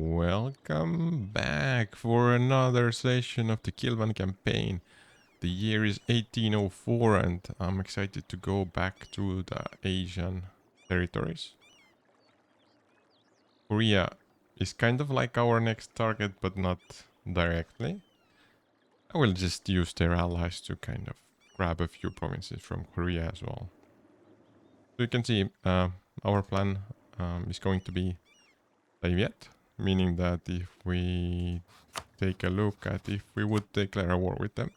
Welcome back for another session of the Kilwa campaign. The year is 1804 and I'm excited to go back to the Asian territories. Korea is kind of like our next target, but not directly. I will just use their allies to kind of grab a few provinces from Korea as well. So you can see our plan is going to be Soviet, meaning that if we take a look at if we would declare a war with them,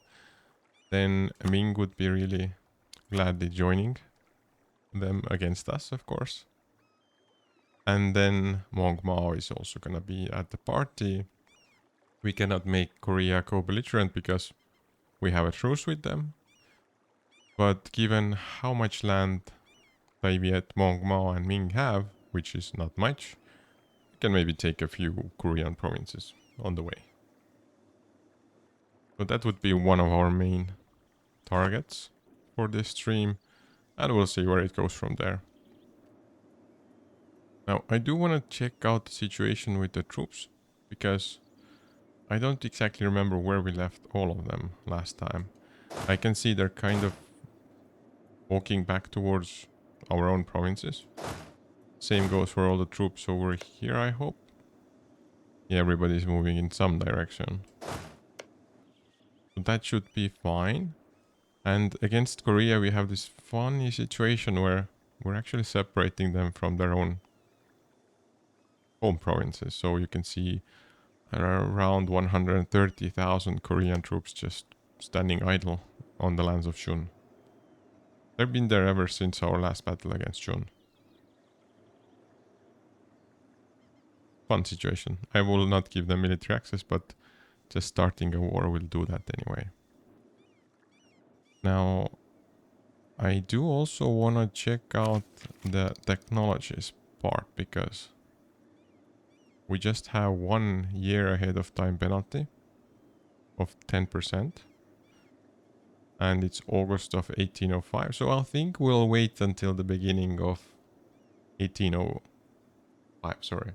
then Ming would be really gladly joining them against us, of course. And then Mong Mao is also gonna be at the party. We cannot make Korea co-belligerent because we have a truce with them. But given how much land Soviet, Mong Mao and Ming have, which is not much, we can maybe take a few Korean provinces on the way. So that would be one of our main targets for this stream, and we'll see where it goes from there. Now, I do want to check out the situation with the troops, because I don't exactly remember where we left all of them last time. I can see they're kind of walking back towards our own provinces. Same goes for all the troops over here, I hope. Yeah, everybody's moving in some direction. So that should be fine. And against Korea, we have this funny situation where we're actually separating them from their own home provinces. So you can see around 130,000 Korean troops just standing idle on the lands of Shun. They've been there ever since our last battle against Shun. Fun situation. I will not give them military access, but just starting a war will do that anyway. Now, I do also want to check out the technologies part, because we just have 1 year ahead of time penalty of 10%. And it's August of 1805. So I think we'll wait until the beginning of 1805, sorry.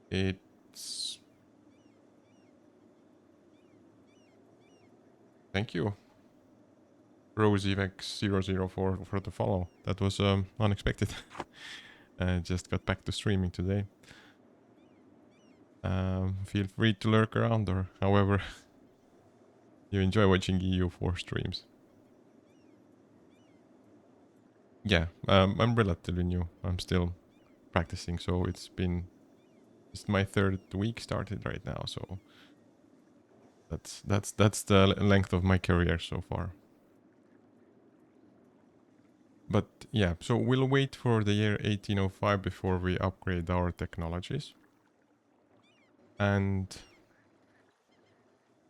It's... Thank you, RoseVex004 for the follow. That was unexpected. I just got back to streaming today. Feel free to lurk around, or however you enjoy watching EU4 streams. Yeah, I'm relatively new. I'm still practicing, so it's my 3rd week started right now, so that's the length of my career so far. But yeah, so we'll wait for the year 1805 before we upgrade our technologies. And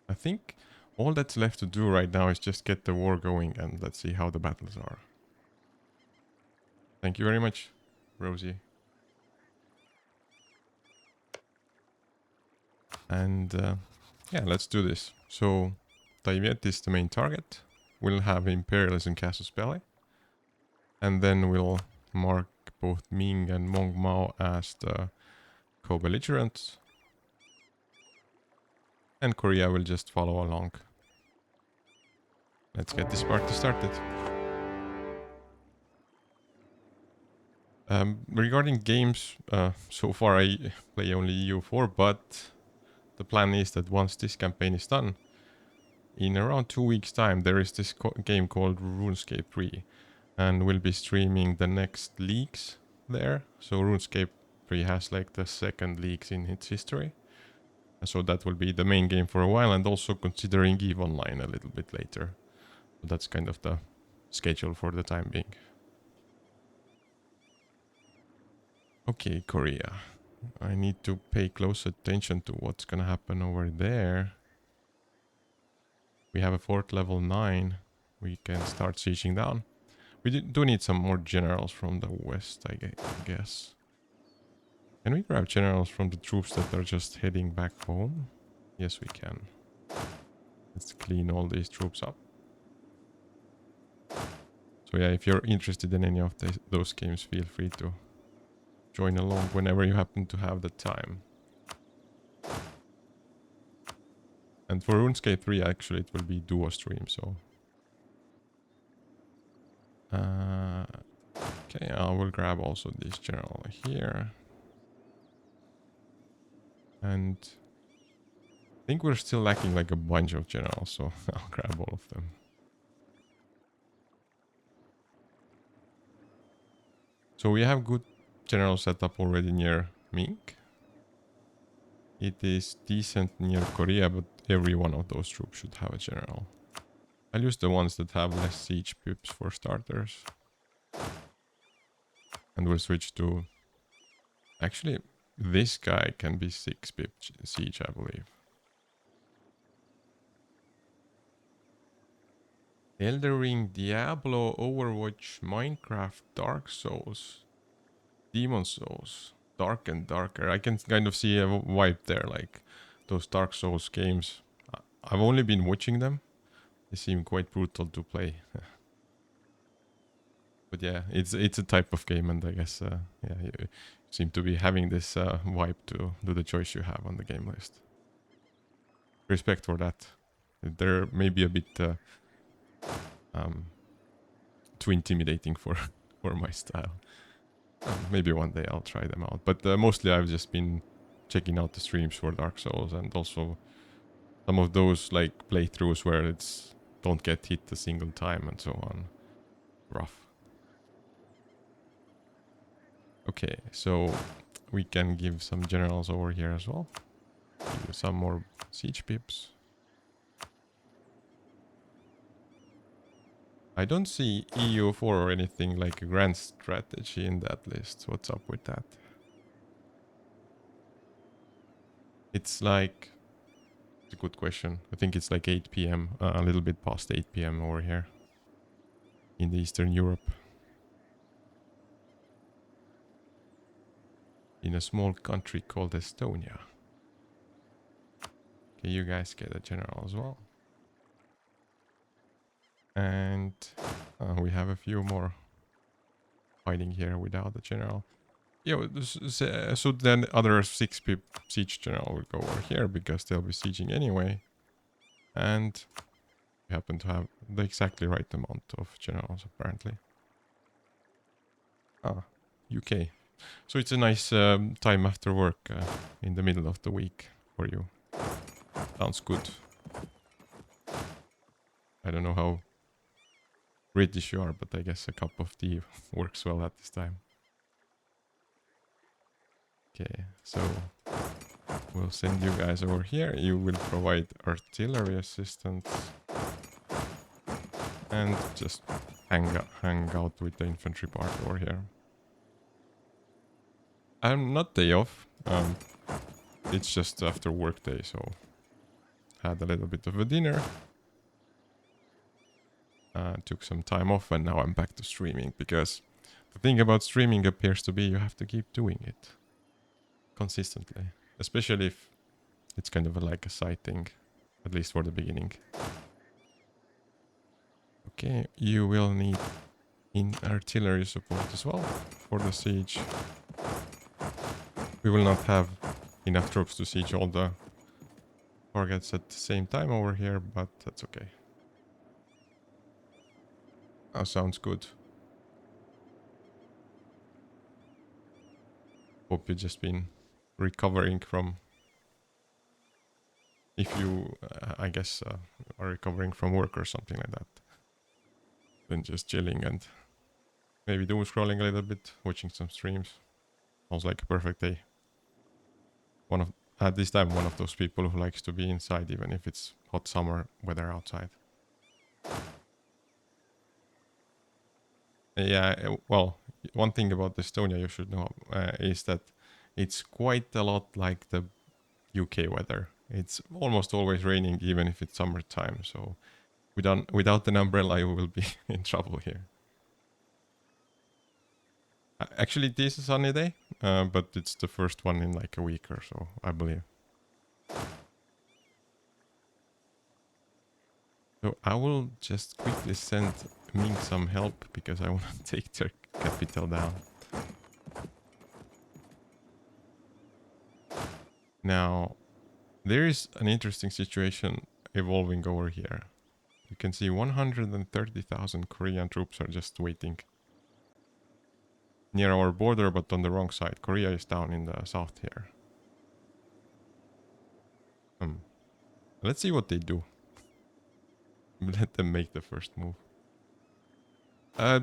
I think all that's left to do right now is just get the war going, and let's see how the battles are. Thank you very much, Rosie. And yeah, let's do this. So Taivet is the main target. We'll have Imperialism Casus Belli. And then we'll mark both Ming and Mong Mao as the co-belligerents. And Korea will just follow along. Let's get this party started. Regarding games, so far I play only EU4, but the plan is that once this campaign is done, in around 2 weeks time, there is this game called RuneScape 3. And we'll be streaming the next leagues there. So RuneScape 3 has like the 2nd leagues in its history. So that will be the main game for a while, and also considering EVE Online a little bit later. So that's kind of the schedule for the time being. Okay, Korea. I need to pay close attention to what's gonna happen over there. We have a fort level 9. We can start sieging down. We do need some more generals from the west, I guess. Can we grab generals from the troops that are just heading back home? Yes, we can. Let's clean all these troops up. So yeah, if you're interested in any of those games, feel free to join along whenever you happen to have the time. And for RuneScape 3, actually, it will be duo stream, so... okay, I will grab also this general here. And... I think we're still lacking like a bunch of generals, so I'll grab all of them. So we have good general setup already near Mink. It is decent near Korea, but every one of those troops should have a general. I'll use the ones that have less siege pips for starters. And we'll switch to... actually, this guy can be 6 pip siege, I believe. Elder Ring, Diablo, Overwatch, Minecraft, Dark Souls, Demon Souls, Dark and Darker. I can kind of see a vibe there, like those Dark Souls games. I've only been watching them. They seem quite brutal to play. But yeah, it's a type of game, and I guess yeah, you seem to be having this vibe to do the choice you have on the game list. Respect for that. They're maybe a bit too intimidating for my style. Maybe one day I'll try them out. But mostly I've just been checking out the streams for Dark Souls, and also some of those like playthroughs where it's don't get hit a single time and so on. Rough. Okay, so we can give some generals over here as well. Give some more siege pips. I don't see EU4 or anything like a grand strategy in that list. What's up with that? It's like... it's a good question. I think it's like 8 PM, a little bit past 8 PM over here in the Eastern Europe. In a small country called Estonia. Okay, you guys get a general as well. And we have a few more fighting here without the general. Yeah, so then other 6 pip siege general will go over here because they'll be sieging anyway. And we happen to have the exactly right amount of generals apparently. Ah, UK. So it's a nice time after work in the middle of the week for you. Sounds good. I don't know how British you are, but I guess a cup of tea works well at this time. Okay, so we'll send you guys over here. You will provide artillery assistance. And just hang out with the infantry part over here. I'm not day off. It's just after work day, so had a little bit of a dinner. Took some time off, and now I'm back to streaming, because the thing about streaming appears to be you have to keep doing it consistently, especially if it's kind of like a side thing, at least for the beginning. Okay, you will need artillery support as well for the siege. We will not have enough troops to siege all the targets at the same time over here, but that's okay. Sounds good. Hope you've just been recovering from... if you, I guess, are recovering from work or something like that. Then just chilling and maybe doom scrolling a little bit, watching some streams. Sounds like a perfect day. At this time, one of those people who likes to be inside even if it's hot summer weather outside. Yeah, well, one thing about Estonia you should know is that it's quite a lot like the UK weather. It's almost always raining even if it's summertime, so without an umbrella you will be in trouble here. Actually, it is a sunny day, but it's the first one in like a week or so, I believe. So I will just quickly send Ming some help because I want to take their capital down. Now, there is an interesting situation evolving over here. You can see 130,000 Korean troops are just waiting near our border, but on the wrong side. Korea is down in the south here. Let's see what they do. Let them make the first move.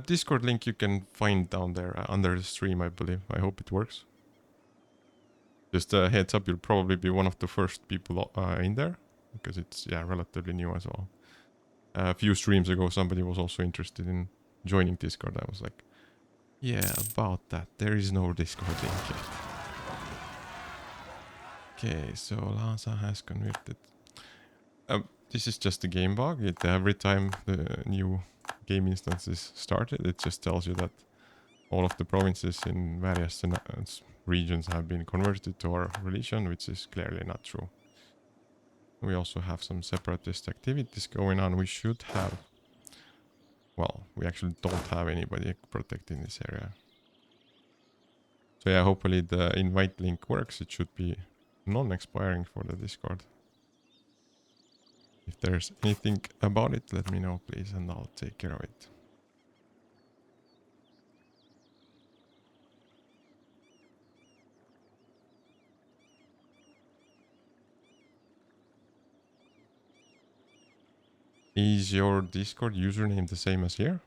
Discord link you can find down there under the stream, I believe. I hope it works. Just a heads up, you'll probably be one of the first people in there, because it's relatively new as well. A few streams ago, somebody was also interested in joining Discord. I was like, yeah, about that. There is no Discord link yet. Okay, so Lhasa has converted. This is just a game bug. Every time the new game instance is started, it just tells you that all of the provinces in various regions have been converted to our religion, which is clearly not true. We also have some separatist activities going on. We should have... Well, we actually don't have anybody protecting this area. So yeah, hopefully the invite link works. It should be non-expiring for the Discord. If there's anything about it, let me know, please, and I'll take care of it. Is your Discord username the same as here?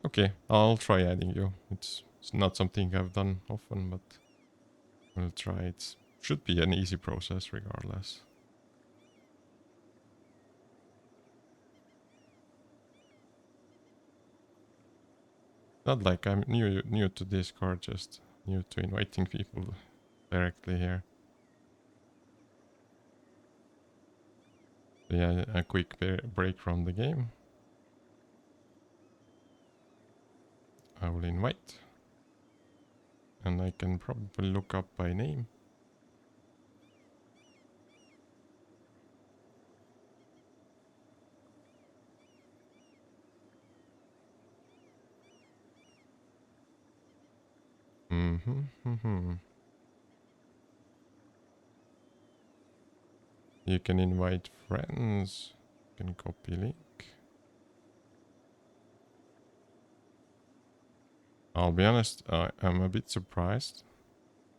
Okay, I'll try adding you. It's not something I've done often, but we'll try. It should be an easy process regardless. Not like I'm new to Discord, just new to inviting people directly here. So yeah, a quick break from the game. I will invite. And I can probably look up by name. You can invite friends. You can copy link. I'll be honest, I'm a bit surprised.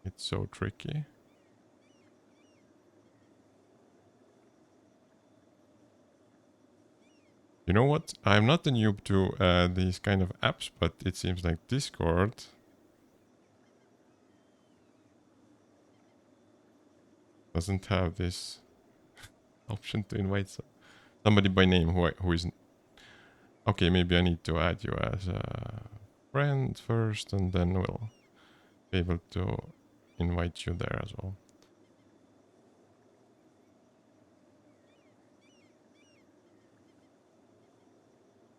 It's so tricky. You know what? I'm not a noob to these kind of apps, but it seems like Discord doesn't have this option to invite somebody by name who isn't. Okay, maybe I need to add you as a friend first, and then we'll be able to invite you there as well.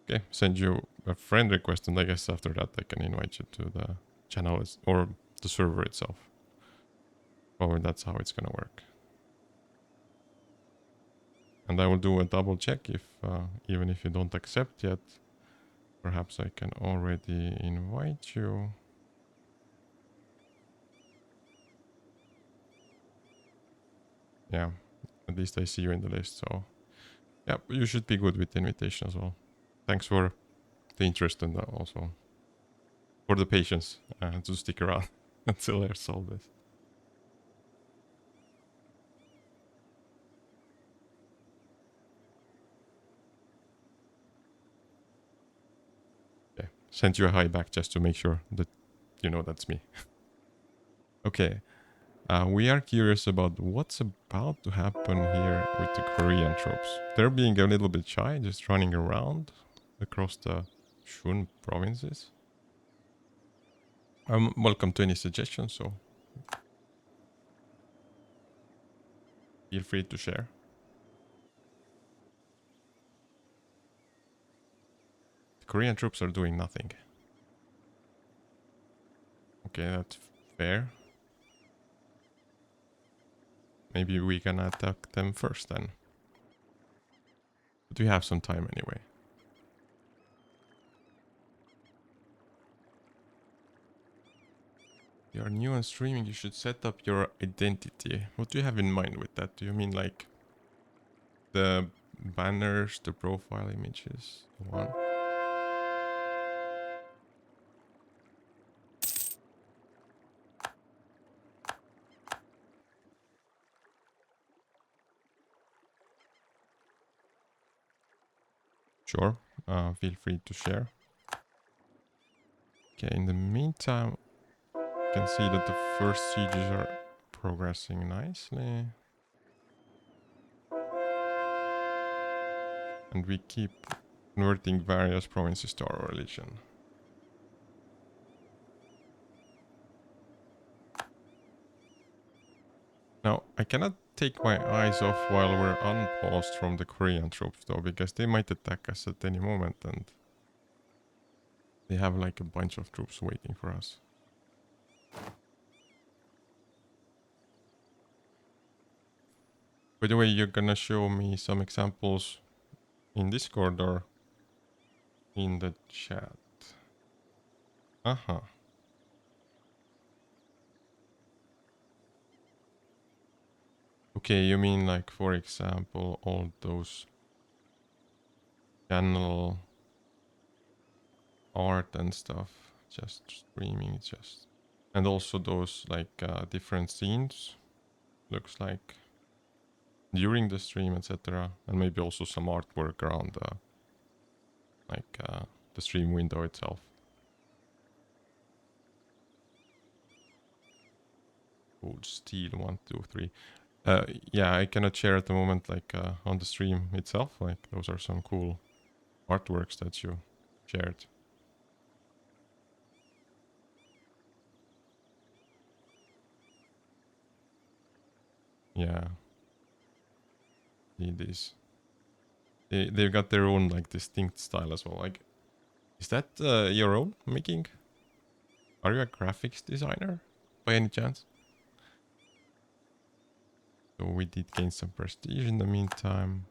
Okay, send you a friend request, and I guess after that I can invite you to the channel or the server itself. Probably that's how it's gonna work. And I will do a double check if even if you don't accept yet, perhaps I can already invite you. Yeah, at least I see you in the list, so yeah, you should be good with the invitation as well. Thanks for the interest and also for the patience to stick around until I solve this. Okay, sent you a hi back just to make sure that you know that's me. Okay, we are curious about what's about to happen here with the Korean troops. They're being a little bit shy, just running around across the Shun provinces. Welcome to any suggestions, so feel free to share. The Korean troops are doing nothing. Okay, that's fair. Maybe we can attack them first then. But we have some time anyway. You're new on streaming, you should set up your identity. What do you have in mind with that? Do you mean like the banners, the profile images, so on? Sure, feel free to share. Okay, in the meantime, you can see that the first sieges are progressing nicely. And we keep converting various provinces to our religion. Now, I cannot take my eyes off while we're unpaused from the Korean troops though, because they might attack us at any moment and they have like a bunch of troops waiting for us. By the way, you're gonna show me some examples in Discord or in the chat? Uh-huh. Okay, you mean like, for example, all those channel art and stuff, just streaming, just... And also those like different scenes, looks like, during the stream, etc. And maybe also some artwork around the stream window itself. Gold, steel, 1, 2, 3. Yeah, I cannot share at the moment, like on the stream itself. Like those are some cool artworks that you shared. Yeah. See these. They've got their own like distinct style as well. Like, is that your own making? Are you a graphics designer by any chance? So we did gain some prestige in the meantime.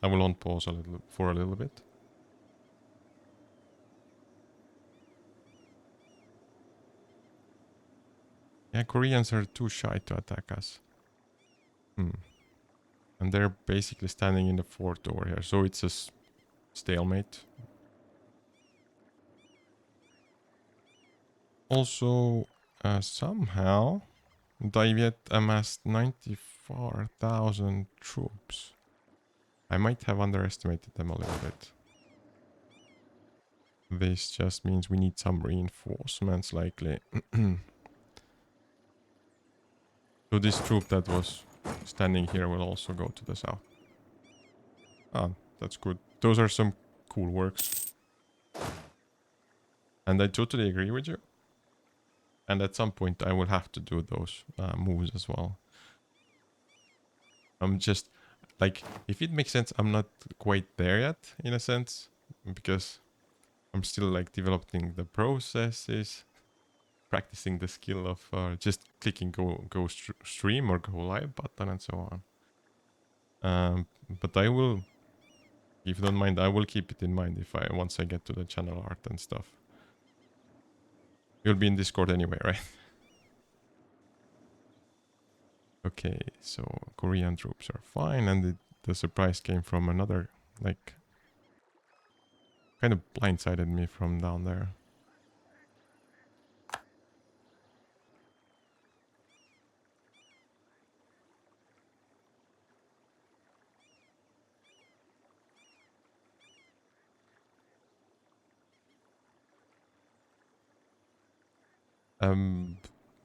I will on pause for a little bit. Yeah, Koreans are too shy to attack us. And they're basically standing in the fort over here, so it's a stalemate. Also, somehow, Daviet amassed 94,000 troops. I might have underestimated them a little bit. This just means we need some reinforcements, likely. So this troop that was standing here will also go to the south. Ah, that's good. Those are some cool works. And I totally agree with you. And at some point I will have to do those moves as well. I'm just, like, if it makes sense, I'm not quite there yet, in a sense. Because I'm still, like, developing the processes. Practicing the skill of just clicking go stream or go live button and so on. But I will, if you don't mind, I will keep it in mind if once I get to the channel art and stuff. You'll be in Discord anyway, right? Okay, so Korean troops are fine, and the surprise came from another, like, kind of blindsided me from down there.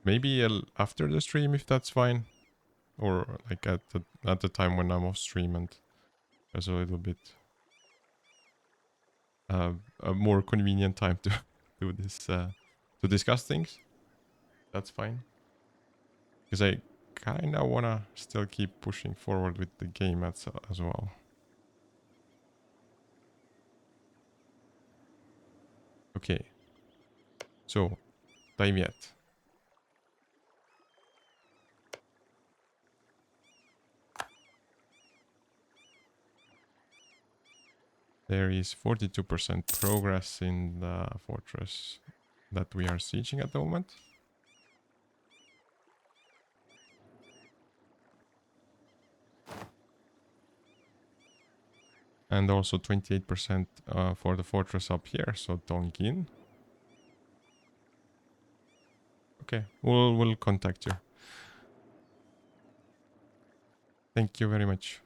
Maybe after the stream, if that's fine, or like at the time when I'm off stream and there's a little bit a more convenient time to do this to discuss things. That's fine, because I kind of wanna still keep pushing forward with the game as well. Okay, so time yet. There is 42% progress in the fortress that we are sieging at the moment. And also 28% for the fortress up here, so Dongin. Okay, we'll contact you. Thank you very much.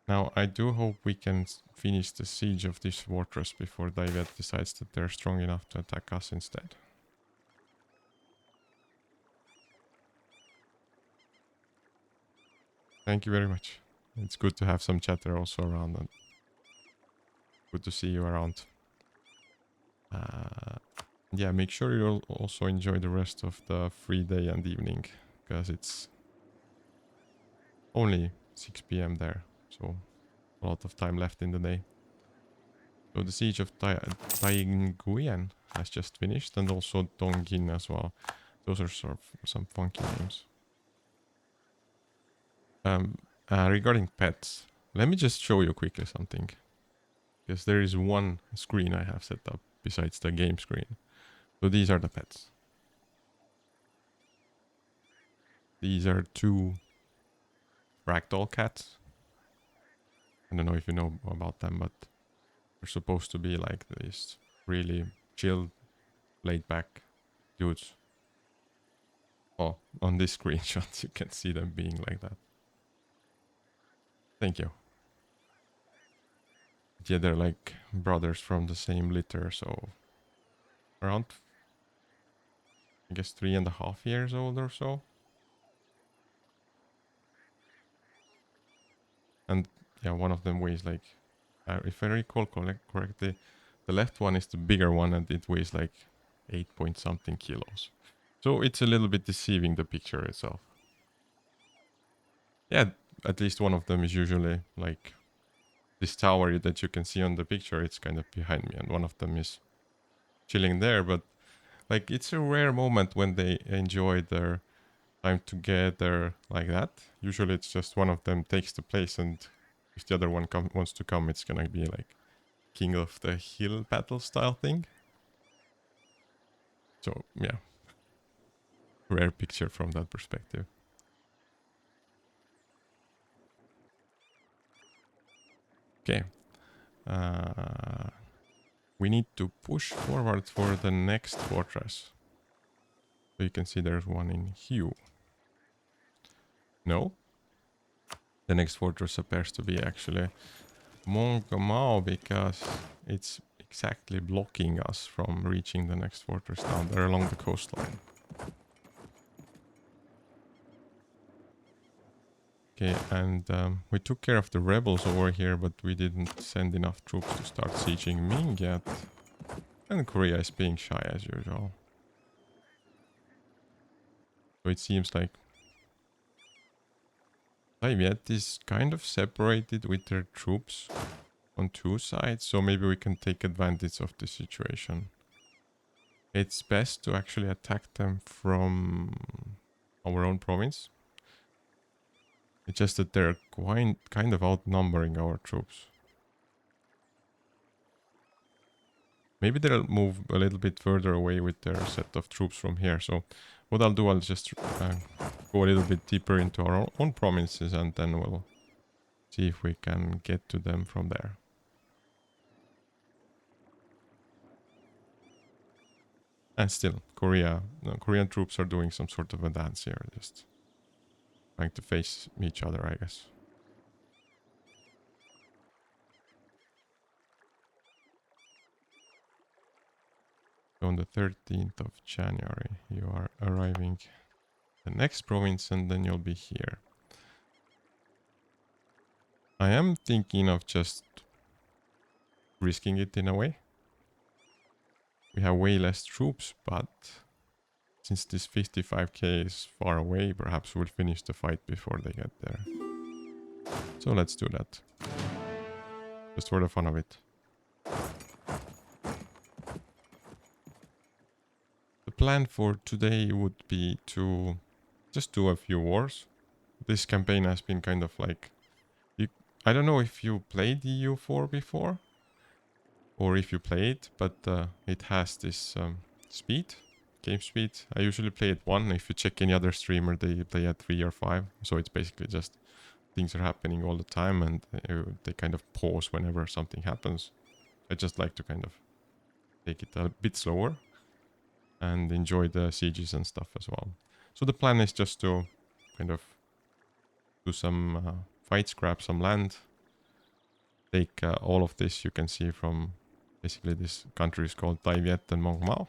Now, I do hope we can finish the siege of this fortress before David decides that they're strong enough to attack us instead. Thank you very much. It's good to have some chatter also around, and good to see you around. Yeah, make sure you also enjoy the rest of the free day and evening, because it's only 6 p.m. there, so a lot of time left in the day. So the siege of Taiyuan has just finished, and also Dongin as well. Those are sort of some funky names. Regarding pets, let me just show you quickly something. Because there is one screen I have set up besides the game screen. So these are the pets. These are 2 ragdoll cats. I don't know if you know about them, but they're supposed to be like these really chill, laid back dudes. Oh, on this screenshot you can see them being like that. Thank you. Yeah, they're like brothers from the same litter, so around, I guess, 3.5 years old or so. And yeah, one of them weighs like, if I recall correctly, the left one is the bigger one and it weighs like 8 point something kilos. So it's a little bit deceiving, the picture itself. Yeah, at least one of them is usually like this tower that you can see on the picture. It's kind of behind me, and one of them is chilling there. But like, it's a rare moment when they enjoy their time together like that. Usually it's just one of them takes the place, and if the other one wants to come, it's gonna be like King of the Hill battle style thing. So yeah, rare picture from that perspective. Okay, we need to push forward for the next fortress. So you can see there's one in Hue. No, the next fortress appears to be actually Mongamao, because it's exactly blocking us from reaching the next fortress down there along the coastline. Okay, and we took care of the rebels over here, but we didn't send enough troops to start sieging Ming yet. And Korea is being shy as usual. So it seems like Taiviet is kind of separated with their troops on 2 sides, so maybe we can take advantage of the situation. It's best to actually attack them from our own province. It's just that they're kind of outnumbering our troops. Maybe they'll move a little bit further away with their set of troops from here. So what I'll do, I'll just go a little bit deeper into our own provinces, and then we'll see if we can get to them from there. And still, Korean troops are doing some sort of a dance here, just trying to face each other, I guess. So on the 13th of January, you are arriving the next province, and then you'll be here. I am thinking of just risking it in a way. We have way less troops, but since this 55k is far away, perhaps we'll finish the fight before they get there. So let's do that. Just for the fun of it. The plan for today would be to just do a few wars. This campaign has been kind of like... I don't know if you played EU4 before, or if you play it, but it has this game speed. I usually play at 1. If you check any other streamer, they play at 3 or 5. So it's basically just things are happening all the time, and they kind of pause whenever something happens. I just like to kind of take it a bit slower and enjoy the sieges and stuff as well. So the plan is just to kind of do some fights, grab some land, take all of this. You can see from basically this country is called Tai Viet and Mong Mao.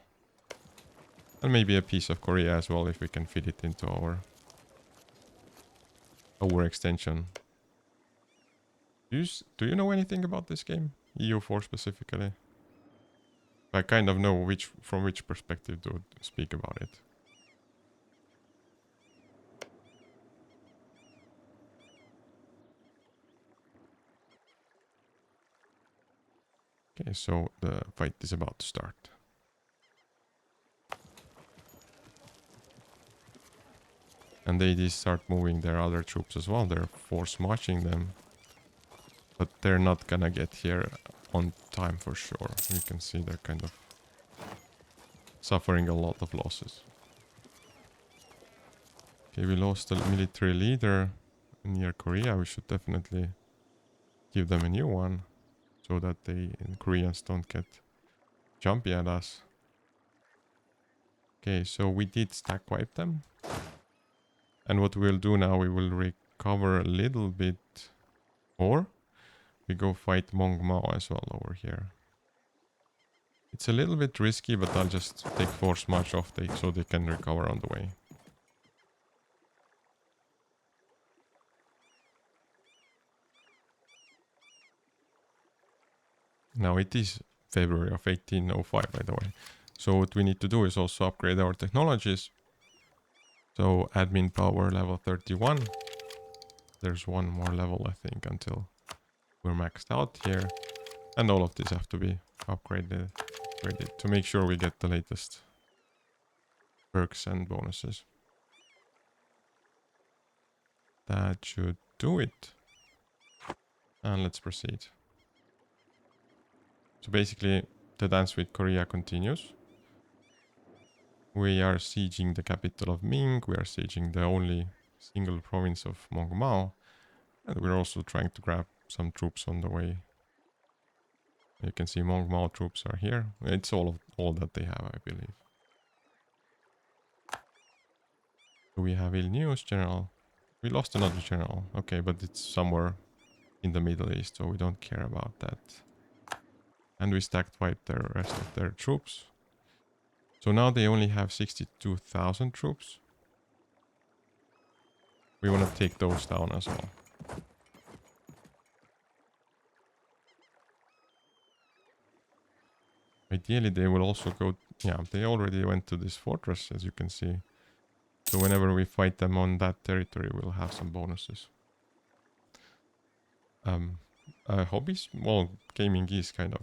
And maybe a piece of Korea as well if we can fit it into our extension. Do you know anything about this game? EU4 specifically? I kind of know from which perspective to speak about it. Okay, so the fight is about to start. And they just start moving their other troops as well. They're force marching them. But they're not gonna get here on time for sure. You can see they're kind of suffering a lot of losses. Okay, we lost a military leader near Korea. We should definitely give them a new one so that the Koreans don't get jumpy at us. Okay, so we did stack wipe them. And what we'll do now, we will recover a little bit more. We go fight Mong Mao as well over here. It's a little bit risky, but I'll just take force march off so they can recover on the way. Now it is February of 1805, by the way. So what we need to do is also upgrade our technologies. So admin power level 31. There's one more level, I think, until we're maxed out here. And all of these have to be upgraded to make sure we get the latest perks and bonuses. That should do it. And let's proceed. So basically, the dance with Korea continues. We are sieging the capital of Ming. We are sieging the only single province of Mong Mao. And we're also trying to grab some troops on the way. You can see Mong Mao troops are here. It's all that they have, I believe. So we have ill news, General. We lost another general. Okay, but it's somewhere in the Middle East, so we don't care about that. And we stacked wipe the rest of their troops. So now they only have 62,000 troops. We want to take those down as well. Ideally, they will also go... Yeah, they already went to this fortress, as you can see. So whenever we fight them on that territory, we'll have some bonuses. Hobbies? Well, gaming is kind of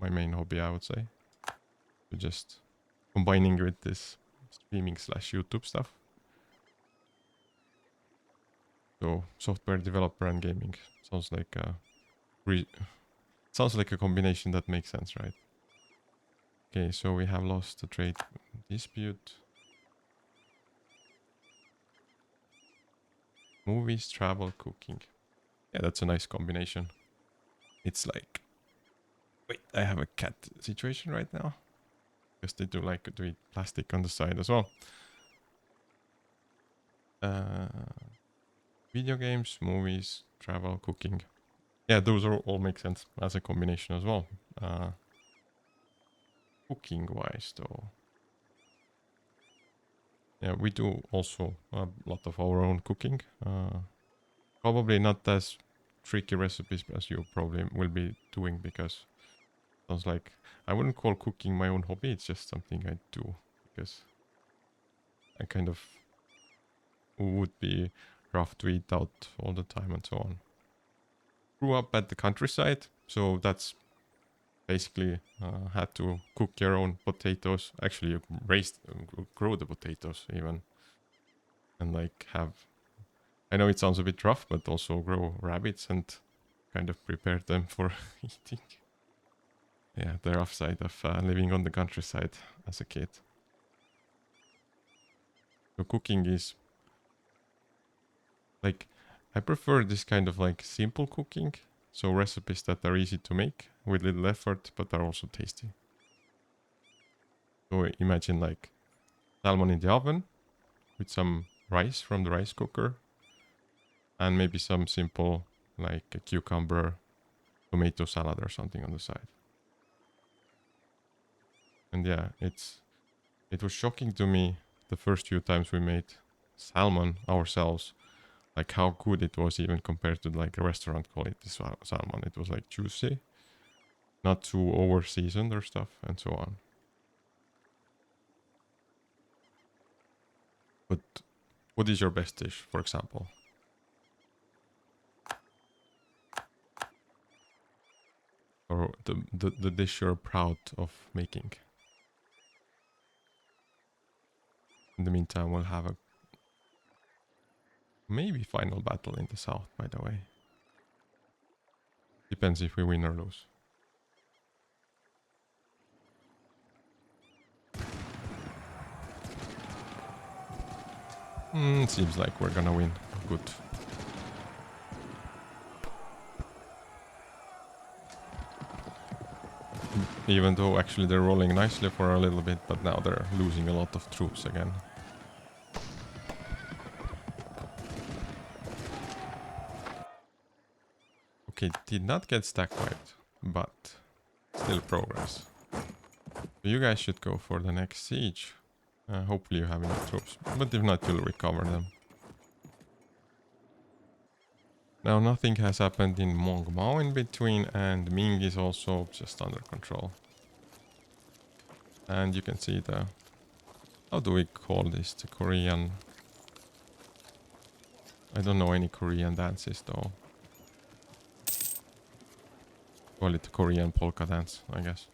my main hobby, I would say. So just combining with this streaming / YouTube stuff. So software developer and gaming sounds like a combination that makes sense, right? Okay, so we have lost the trade dispute. Movies, travel, cooking. Yeah, that's a nice combination. It's like... Wait, I have a cat situation right now. Because they do like to eat plastic on the side as well. Video games, movies, travel, cooking. Yeah, those all make sense as a combination as well. Cooking wise though. Yeah, we do also a lot of our own cooking. Probably not as tricky recipes as you probably will be doing, because it sounds like I wouldn't call cooking my own hobby. It's just something I do because I kind of would be rough to eat out all the time and so on. Grew up at the countryside, so that's basically had to cook your own potatoes. Actually, you grow the potatoes even, and like have... I know it sounds a bit rough, but also grow rabbits and kind of prepare them for eating. Yeah, the rough side of living on the countryside as a kid. So cooking is like... I prefer this kind of like simple cooking. So recipes that are easy to make with little effort, but are also tasty. So imagine like salmon in the oven with some rice from the rice cooker. And maybe some simple like a cucumber, tomato salad or something on the side. And yeah, it was shocking to me the first few times we made salmon ourselves, like how good it was even compared to like a restaurant quality salmon. It was like juicy, not too over seasoned or stuff, and so on. But what is your best dish, for example? Or the dish you're proud of making? In the meantime, we'll have a maybe final battle in the south, by the way. Depends if we win or lose. Seems like we're gonna win. Good. Even though actually they're rolling nicely for a little bit, but now they're losing a lot of troops again. Okay, did not get stack wiped, but still progress. So you guys should go for the next siege. Hopefully you have enough troops, but if not, you'll recover them. Now nothing has happened in Mongmao in between, and Ming is also just under control. And you can see the... How do we call this? The Korean... I don't know any Korean dances though. Call it Korean polka dance, I guess.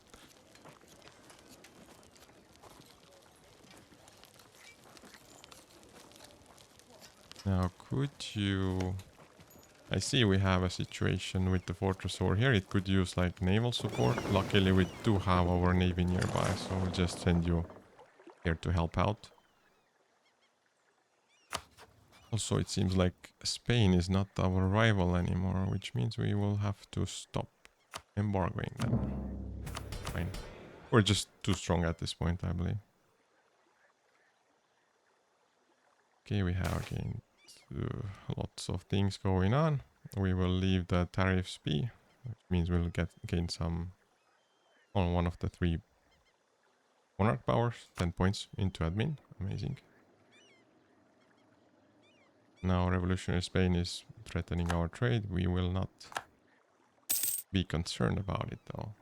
Now could you... I see we have a situation with the fortress over here. It could use like naval support. Luckily we do have our navy nearby, so we'll just send you here to help out. Also it seems like Spain is not our rival anymore, which means we will have to stop embargoing them. Fine. We're just too strong at this point, I believe. Okay, we have again lots of things going on. We will leave the tariffs be, which means we'll gain some on one of the 3 monarch powers. 10 points into admin. Amazing. Now revolutionary Spain is threatening our trade. We will not be concerned about it though.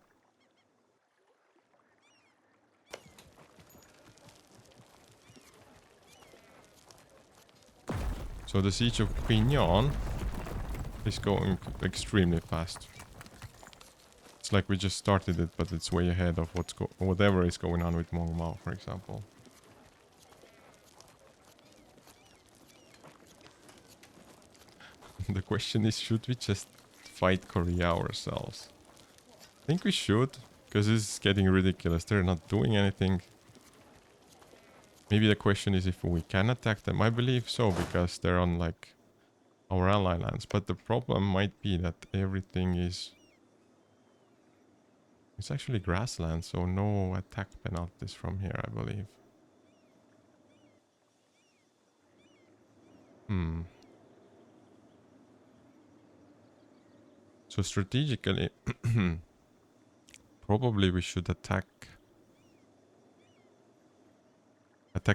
So the siege of Quignon is going extremely fast. It's like we just started it, but it's way ahead of whatever is going on with Mongmao, for example. The question is, should we just fight Korea ourselves? I think we should, because this is getting ridiculous. They're not doing anything. Maybe the question is if we can attack them. I believe so, because they're on like our ally lands. But the problem might be that everything is... It's actually grassland, so no attack penalties from here, I believe. So strategically, probably we should attack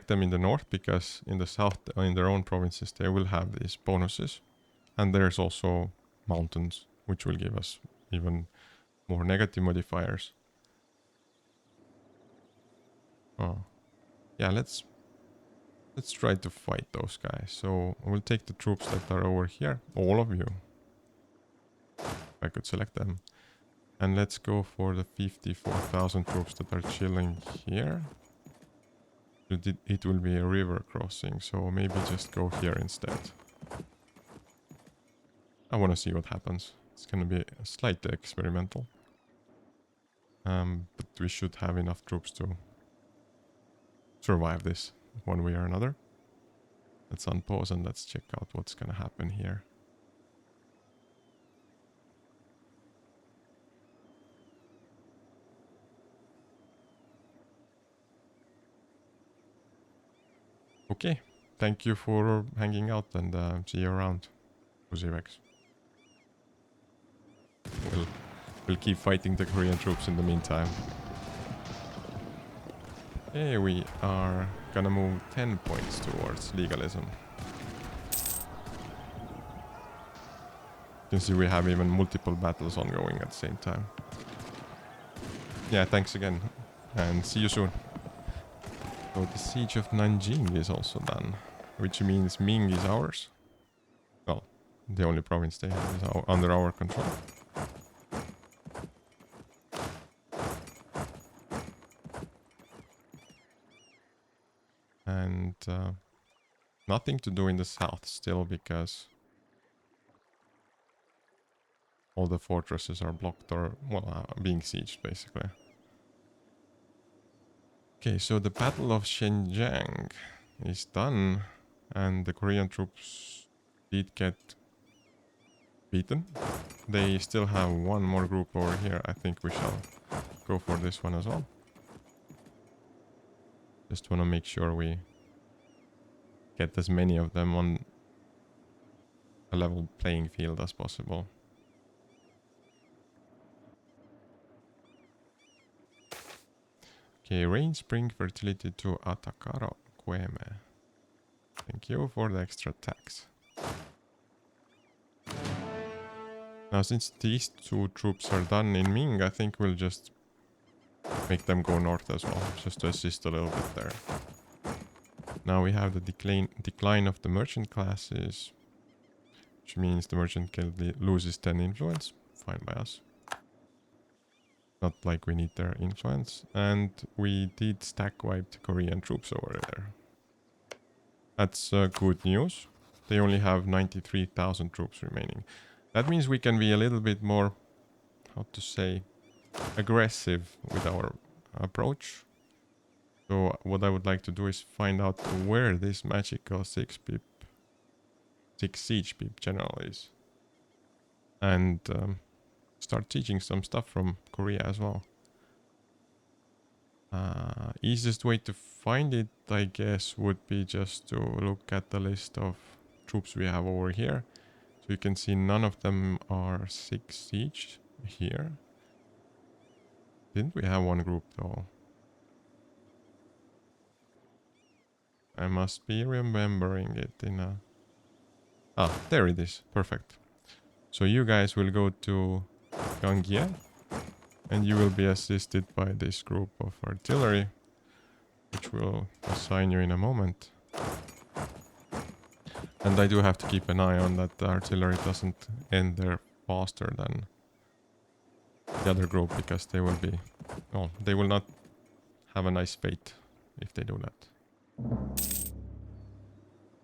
them in the north, because in the south, in their own provinces, they will have these bonuses. And there's also mountains, which will give us even more negative modifiers. Oh, yeah, let's try to fight those guys. So we'll take the troops that are over here, all of you. I could select them. And let's go for the 54,000 troops that are chilling here. It will be a river crossing, so maybe just go here instead. I want to see what happens. It's going to be slightly experimental. But we should have enough troops to survive this one way or another. Let's unpause and let's check out what's going to happen here. Okay, thank you for hanging out and see you around, Uzirex. We'll keep fighting the Korean troops in the meantime. Okay, we are gonna move 10 points towards legalism. You can see we have even multiple battles ongoing at the same time. Yeah, thanks again, and see you soon. So the siege of Nanjing is also done, which means Ming is ours. Well, the only province they have is under our control. And nothing to do in the south still because all the fortresses are blocked or, well, being sieged basically. Okay, so the Battle of Xinjiang is done and the Korean troops did get beaten. They still have one more group over here. I think we shall go for this one as well. Just want to make sure we get as many of them on a level playing field as possible. Okay, rain, spring, fertility to Atakaro Kueme. Thank you for the extra tax. Now, since these two troops are done in Ming, I think we'll just make them go north as well, just to assist a little bit there. Now we have the decline of the merchant classes, which means the merchant guild loses 10 influence. Fine by us. Not like we need their influence. And we did stack wipe the Korean troops over there. That's good news. They only have 93,000 troops remaining. That means we can be a little bit more, how to say, aggressive with our approach. So what I would like to do is find out where this magical 6 siege pip general is. And start teaching some stuff from Korea as well. Easiest way to find it, I guess, would be just to look at the list of troops we have over here. So you can see none of them are 6 siege here. Didn't we have one group though? I must be remembering it in a... Ah, there it is. Perfect. So you guys will go to Gangye. And you will be assisted by this group of artillery, which we'll assign you in a moment. And I do have to keep an eye on that the artillery doesn't end there faster than the other group, because they will be... Oh, they will not have a nice fate if they do that.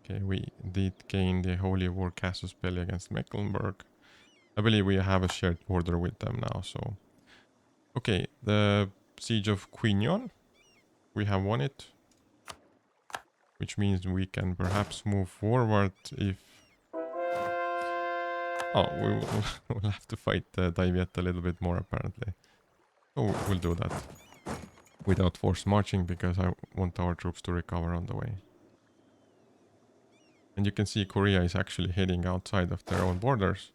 Okay, we did gain the Holy War Casus Belli against Mecklenburg. I believe we have a shared border with them now, so... Okay, the Siege of Quignon. We have won it. Which means we can perhaps move forward if... Oh, we'll have to fight Daiviet a little bit more apparently. So we'll do that. Without forced marching, because I want our troops to recover on the way. And you can see Korea is actually heading outside of their own borders.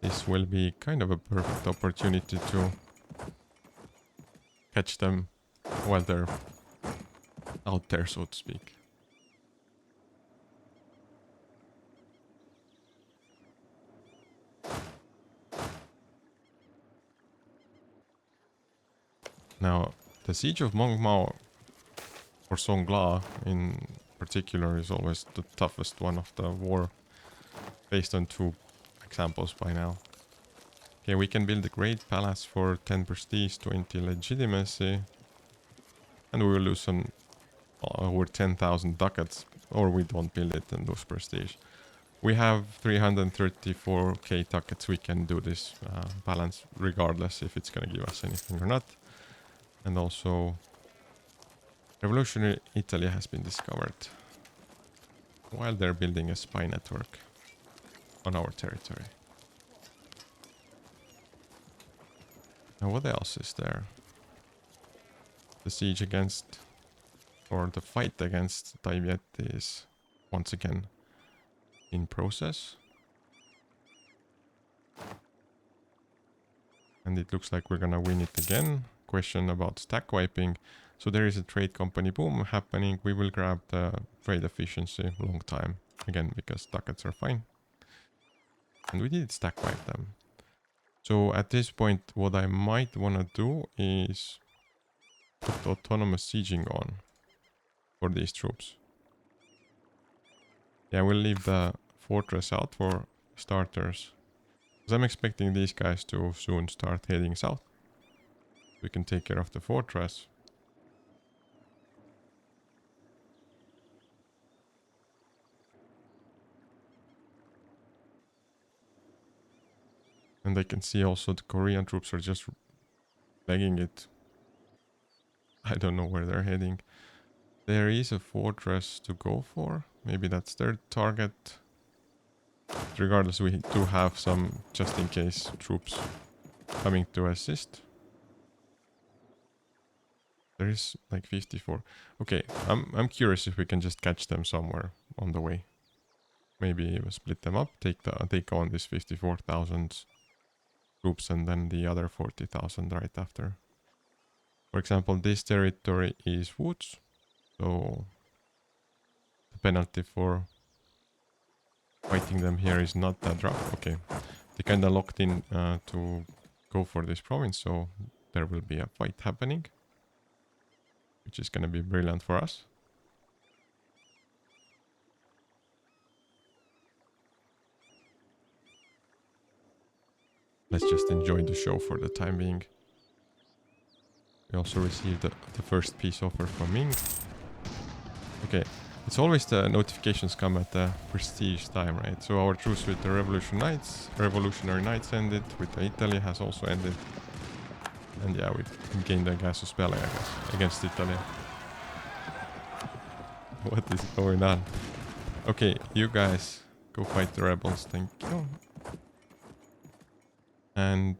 This will be kind of a perfect opportunity to catch them while they're out there, so to speak. Now, the siege of Mongmao, or Songla in particular, is always the toughest one of the war, based on 2 examples by now. Okay, we can build a great palace for 10 prestige, 20 legitimacy, and we will lose some over 10,000 ducats, or we don't build it and lose prestige. We have 334k ducats. We can do this balance regardless if it's gonna give us anything or not. And also, revolutionary Italy has been discovered while they're building a spy network on our territory. Now what else is there? The siege against or the fight against Taibiet is once again in process. And it looks like we're gonna win it again. Question about stack wiping. So there is a trade company boom happening. We will grab the trade efficiency long time again because ducats are fine. And we did stack wipe them. So at this point, what I might want to do is put autonomous sieging on for these troops. Yeah, we'll leave the fortress out for starters. Because I'm expecting these guys to soon start heading south. We can take care of the fortress. And I can see also the Korean troops are just legging it. I don't know where they're heading. There is a fortress to go for. Maybe that's their target. Regardless, we do have some just in case troops coming to assist. There is like 54. Okay, I'm curious if we can just catch them somewhere on the way. Maybe we'll split them up, take on this 54,000 troops and then the other 40,000 right after. For example, this territory is woods, so the penalty for fighting them here is not that rough. Okay, they kinda locked in to go for this province, so there will be a fight happening, which is gonna be brilliant for us. Let's just enjoy the show for the time being. We also received the first peace offer from Ming. Okay, it's always the notifications come at the prestige time, right? So our truce with the Revolutionary Knights ended, with Italy has also ended. And yeah, we gained a Gasus Belli, I guess, against Italy. What is going on? Okay, you guys go fight the rebels, thank you. And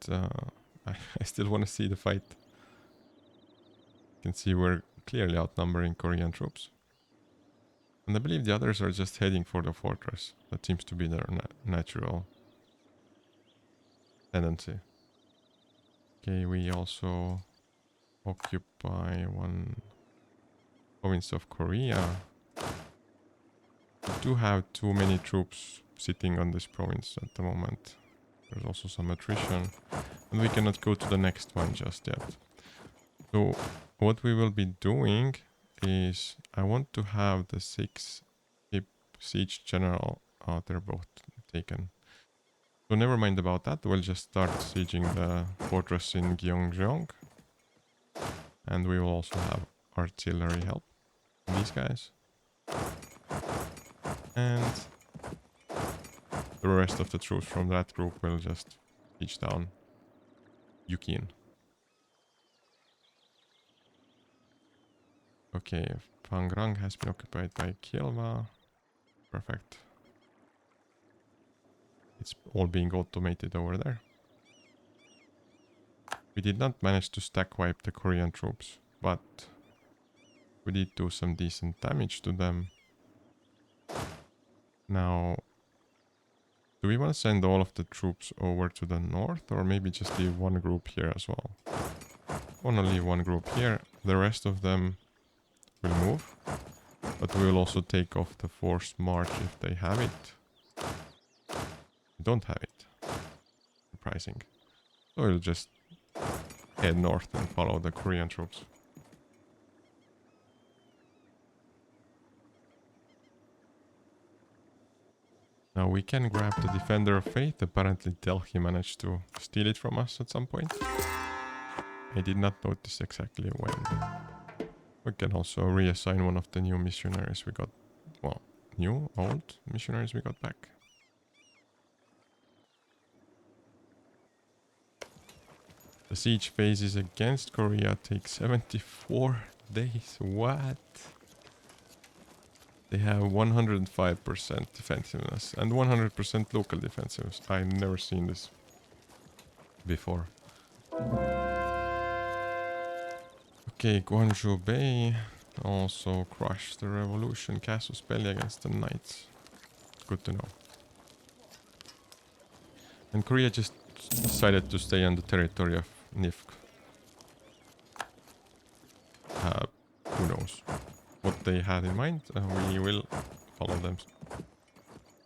I still want to see the fight. You can see we're clearly outnumbering Korean troops. And I believe the others are just heading for the fortress. That seems to be their natural tendency. Okay, we also occupy one province of Korea. We do have too many troops sitting on this province at the moment. There's also some attrition. And we cannot go to the next one just yet. So what we will be doing is I want to have the 6 ship siege general. Oh, they're both taken. So never mind about that. We'll just start sieging the fortress in Gyeongjeong. And we will also have artillery help from these guys. And the rest of the troops from that group will just siege down Yukin. Okay, Pangrang has been occupied by Kilwa. Perfect. It's all being automated over there. We did not manage to stack wipe the Korean troops, but we did do some decent damage to them. Now, do we want to send all of the troops over to the north, or maybe just leave one group here as well? I want to leave one group here. The rest of them will move, but we will also take off the forced march if they have it. We don't have it. Surprising. So we'll just head north and follow the Korean troops. Now we can grab the Defender of Faith. Apparently Delhi managed to steal it from us at some point. I did not notice exactly when. We can also reassign one of the new missionaries we got. Well, old missionaries we got back. The siege phases against Korea take 74 days. What? They have 105% defensiveness and 100% local defensiveness. I've never seen this before. Okay, Guangzhou Bay. Also crush the revolution casus belli against the knights. Good to know. And Korea just decided to stay on the territory of Nifk. Who knows what they had in mind. We will follow them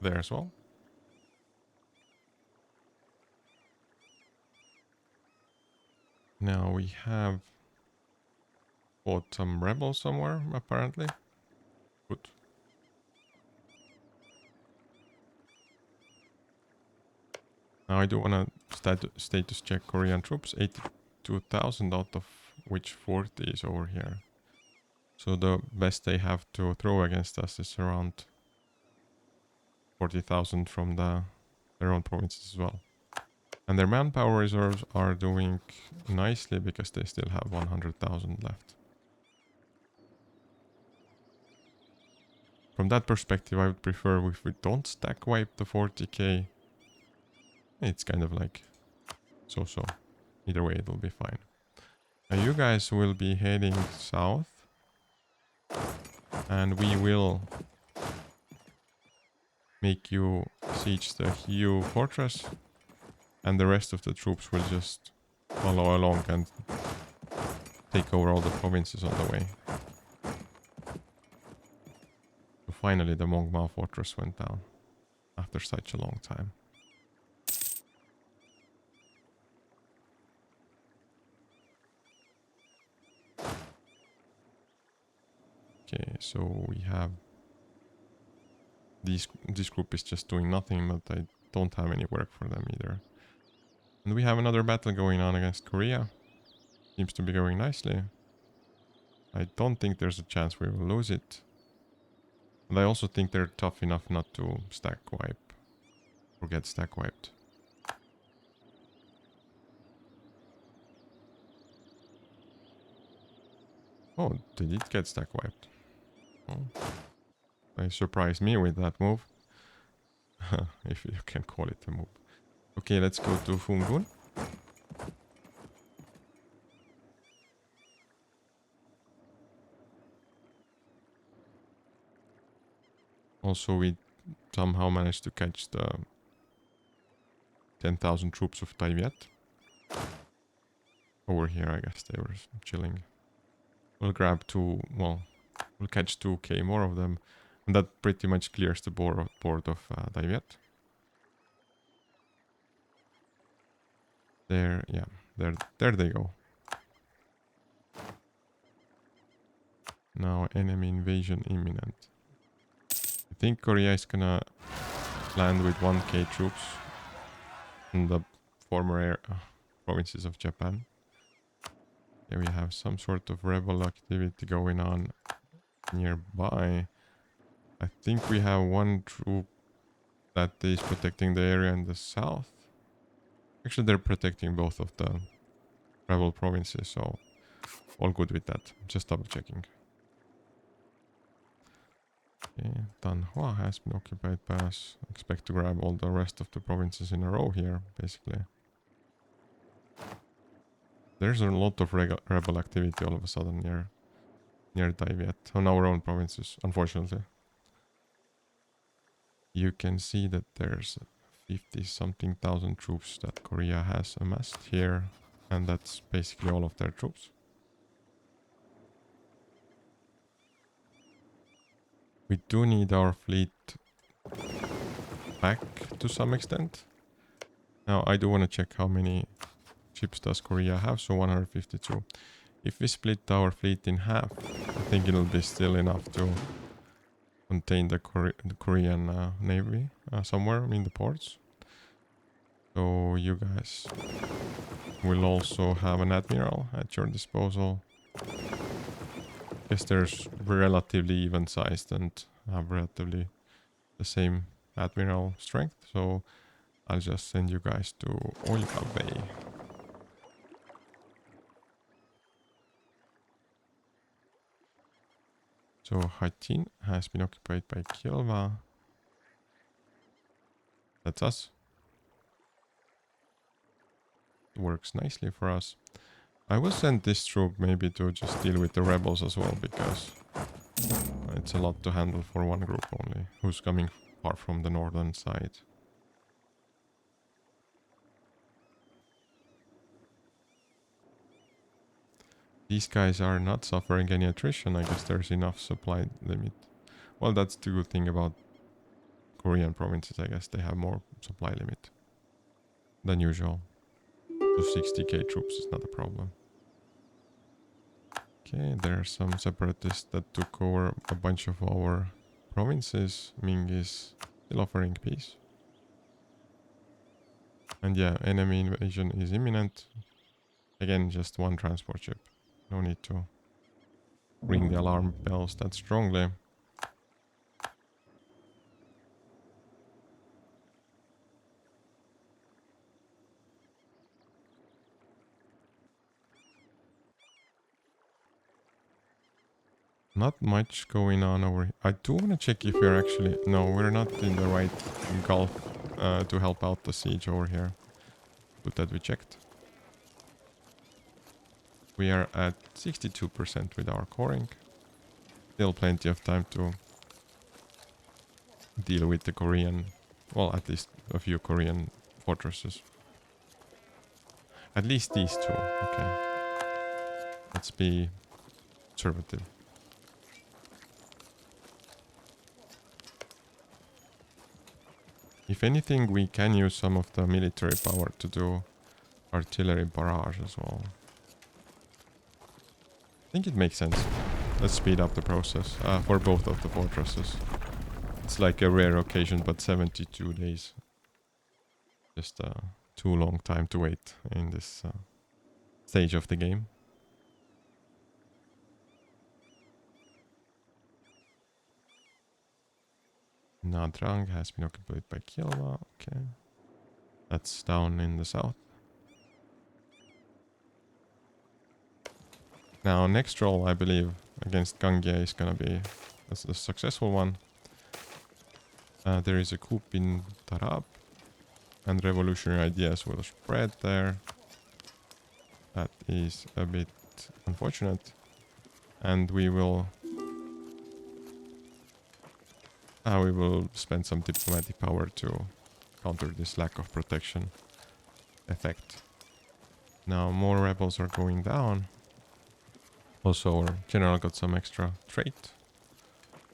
there as well. Now we have fought some rebels somewhere, apparently. Good. Now I do want to status check Korean troops. 82,000 out of which 40 is over here. So the best they have to throw against us is around 40,000 from their own provinces as well. And their manpower reserves are doing nicely because they still have 100,000 left. From that perspective, I would prefer if we don't stack wipe the 40k. It's kind of like so-so. Either way, it'll be fine. Now you guys will be heading south. And we will make you siege the EU fortress. And the rest of the troops will just follow along and take over all the provinces on the way. So finally the Mongma fortress went down after such a long time. Okay, so we have this group is just doing nothing, but I don't have any work for them either. And we have another battle going on against Korea. Seems to be going nicely. I don't think there's a chance we will lose it. And I also think they're tough enough not to stack wipe or get stack wiped. Oh, did it get stack wiped? Oh. They surprised me with that move. If you can call it a move. Okay, let's go to Fungun. Also, we somehow managed to catch the 10,000 troops of Taiviet. Over here, I guess they were chilling. We'll grab we'll catch 2k more of them. And that pretty much clears the board of Taiviet. There, yeah, there they go. Now enemy invasion imminent. I think Korea is gonna land with 1k troops in the former provinces of Japan. Here we have some sort of rebel activity going on nearby. I think we have one troop that is protecting the area in the south. Actually, they're protecting both of the rebel provinces, so all good with that. Just double checking. Okay, Danhua has been occupied by us. Expect to grab all the rest of the provinces in a row here, basically. There's a lot of rebel activity all of a sudden near Taiviet, on our own provinces, unfortunately. You can see that there's 50-something thousand troops that Korea has amassed here, and that's basically all of their troops. We do need our fleet back to some extent. Now, I do want to check how many ships does Korea have, so 152. If we split our fleet in half, I think it'll be still enough to contain the Korean navy somewhere in the ports. So you guys will also have an admiral at your disposal. Guess there's relatively even sized and have relatively the same admiral strength, so I'll just send you guys to Olga Bay. So Haitin has been occupied by Kilwa. That's us. It works nicely for us. I will send this troop maybe to just deal with the rebels as well, because It's a lot to handle for one group only, who's coming far from the northern side. These guys are not suffering any attrition. I guess there's enough supply limit. Well, that's the good thing about Korean provinces. I guess they have more supply limit than usual. So 60k troops is not a problem. Okay, there are some separatists that took over a bunch of our provinces. Ming is still offering peace. And yeah, enemy invasion is imminent. Again, just one transport ship. No need to ring the alarm bells that strongly. Not much going on over here. I do want to check if we're actually... No, we're not in the right gulf to help out the siege over here. Good that we checked. We are at 62% with our coring. Still plenty of time to deal with the Korean... Well, at least a few Korean fortresses. At least these two. Okay. Let's be conservative. If anything, we can use some of the military power to do artillery barrage as well. I think it makes sense. Let's speed up the process for both of the fortresses. It's like a rare occasion, but 72 days. Just too long time to wait in this stage of the game. Nadrang has been occupied by Kilwa. Okay. That's down in the south. Now, next roll, I believe, against Gangia is gonna be a successful one. There is a coup in Tarab, and revolutionary ideas will spread there. That is a bit unfortunate. And we will spend some diplomatic power to counter this lack of protection effect. Now more rebels are going down. Also our general got some extra trait.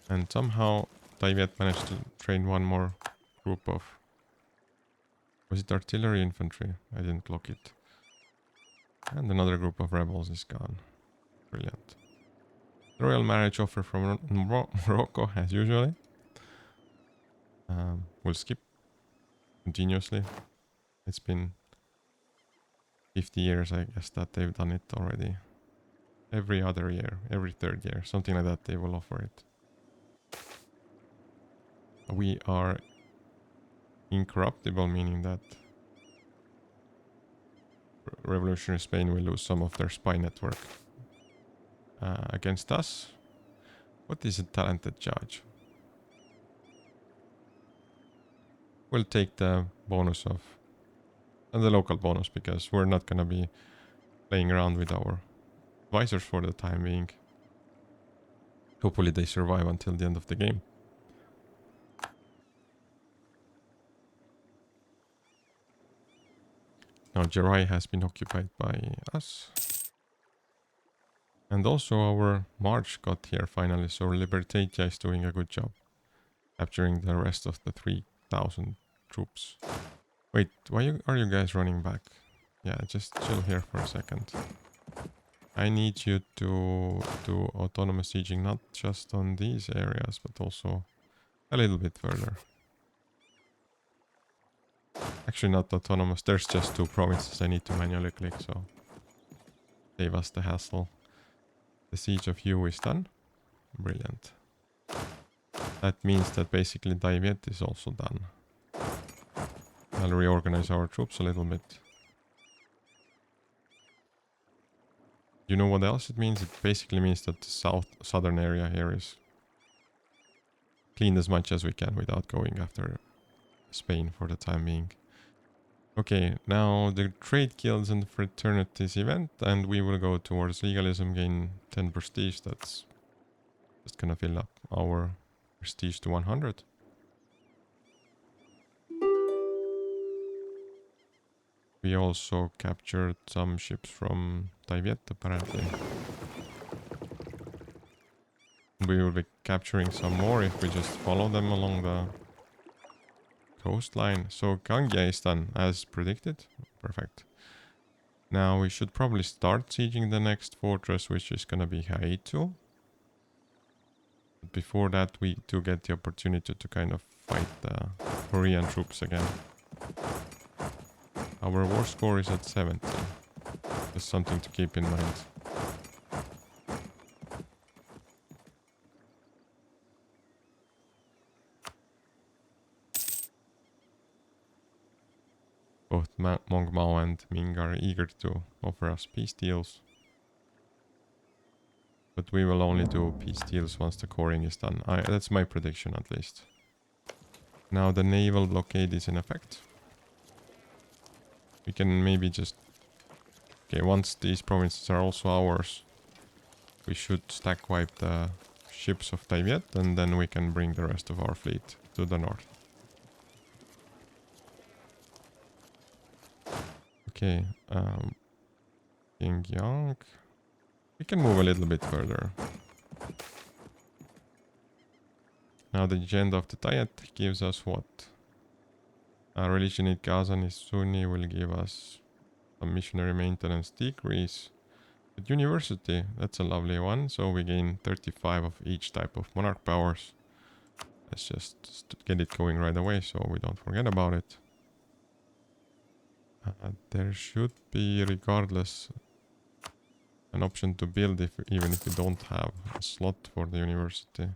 And somehow Taivet managed to train one more group of... Was it artillery infantry? I didn't clock it. And another group of rebels is gone. Brilliant. The royal marriage offer from Morocco as usually. We'll skip continuously. It's been 50 years, I guess, that they've done it already. Every other year, every third year, something like that, they will offer it. We are incorruptible, meaning that revolutionary Spain will lose some of their spy network. Against us, what is a talented judge? We'll take the bonus of... and the local bonus, because we're not gonna be playing around with our advisors for the time being. Hopefully they survive until the end of the game. Now Jerai has been occupied by us. And also our March got here finally, so Libertatia is doing a good job capturing the rest of the 3,000 troops. Wait, why are you guys running back? Yeah, just chill here for a second. I need you to do autonomous sieging, not just on these areas, but also a little bit further. Actually not autonomous, there's just 2 provinces I need to manually click, so save us the hassle. The siege of Yu is done. Brilliant. That means that basically Daiviet is also done. I'll reorganize our troops a little bit. You know what else it means? It basically means that the southern area here is cleaned as much as we can without going after Spain for the time being. Okay, now the trade guilds and fraternities event, and we will go towards legalism, gain 10 prestige. That's Just gonna fill up our prestige to 100. We also captured some ships from Taivet, apparently. We will be capturing some more if we just follow them along the coastline. So Kangia is done as predicted. Perfect. Now we should probably start sieging the next fortress, which is gonna be Haitu. But before that, we do get the opportunity to kind of fight the Korean troops again. Our war score is at 70. Just something to keep in mind. Both Mong Mao and Ming are eager to offer us peace deals. But we will only do peace deals once the coring is done. That's my prediction at least. Now the naval blockade is in effect. We can maybe just... Okay, once these provinces are also ours, we should stack wipe the ships of Taivet, and then we can bring the rest of our fleet to the north. Okay, Xinjiang. We can move a little bit further. Now the agenda of the Diet gives us what? Religion in Kazan is Sunni, will give us a missionary maintenance decrease. But university, that's a lovely one. So we gain 35 of each type of monarch powers. Let's just get it going right away so we don't forget about it. There should be, regardless, an option to build even if we don't have a slot for the university.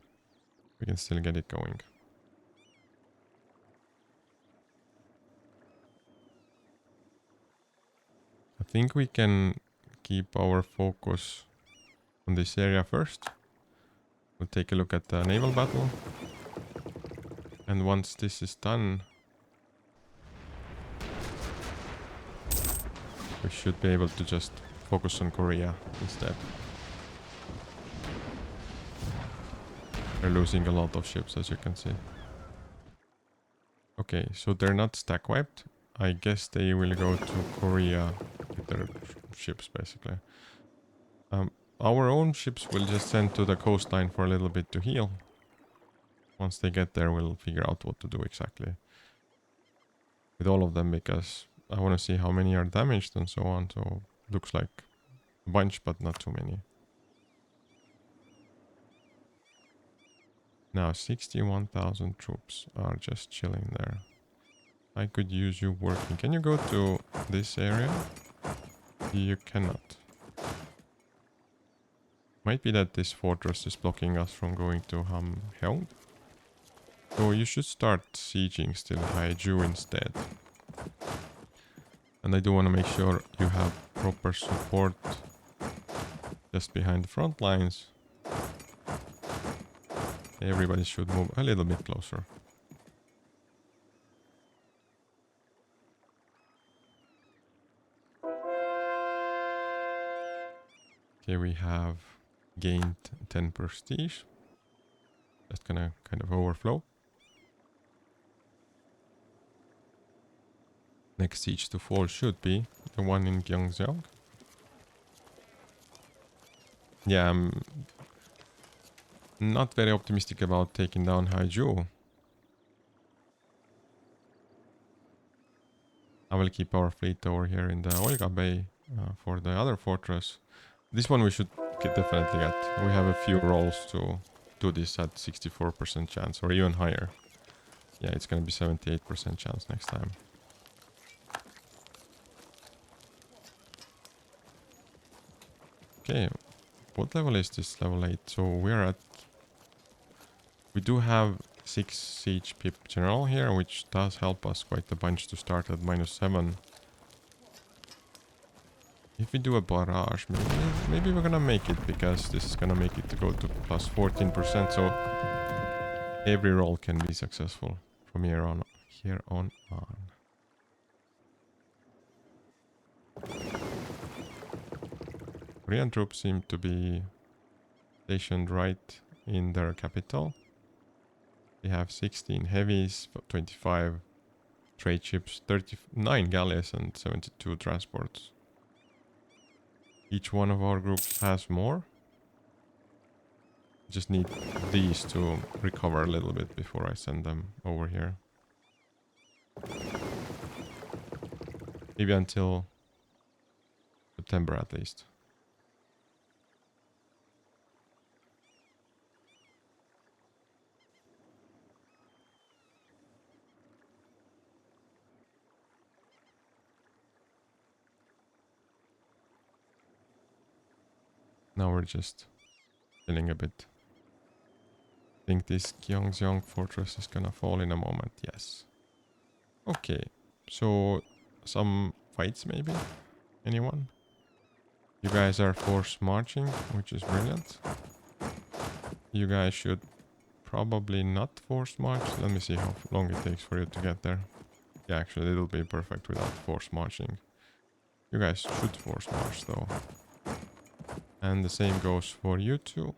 We can still get it going. I think we can keep our focus on this area first. We'll take a look at the naval battle. And once this is done, we should be able to just focus on Korea instead. We're losing a lot of ships, as you can see. Okay, so they're not stack wiped. I guess they will go to Korea with their ships, basically. Our own ships will just send to the coastline for a little bit to heal. Once they get there, we'll figure out what to do exactly with all of them, because I want to see how many are damaged and so on. So looks like a bunch, but not too many. Now 61,000 troops are just chilling there. I could use you working. Can you go to this area? You cannot. Might be that this fortress is blocking us from going to Hamheung. So you should start sieging still Haiju instead. And I do want to make sure you have proper support just behind the front lines. Everybody should move a little bit closer. Okay, we have gained 10 prestige. That's gonna kind of overflow. Next siege to fall should be the one in Gyeongseong. Yeah, I'm not very optimistic about taking down Haiju. I will keep our fleet over here in the Olga Bay for the other fortress. This one we should definitely get. We have a few rolls to do this at 64% chance or even higher. Yeah, it's gonna be 78% chance next time. Okay, what level is this? Level 8. So we're at... We do have 6 siege pip general here, which does help us quite a bunch to start at -7. If we do a barrage, maybe we're gonna make it, because this is gonna make it to go to plus 14%. So every roll can be successful from here on. Korean troops seem to be stationed right in their capital. They have 16 heavies, 25 trade ships, 39 galleys and 72 transports. Each one of our groups has more. Just need these to recover a little bit before I send them over here. Maybe until September at least. Now we're just chilling a bit. I think this Gyeongseong fortress is gonna fall in a moment. Yes. Okay. So some fights maybe? Anyone? You guys are force marching, which is brilliant. You guys should probably not force march. Let me see how long it takes for you to get there. Yeah, actually it'll be perfect without force marching. You guys should force march though. And the same goes for you two.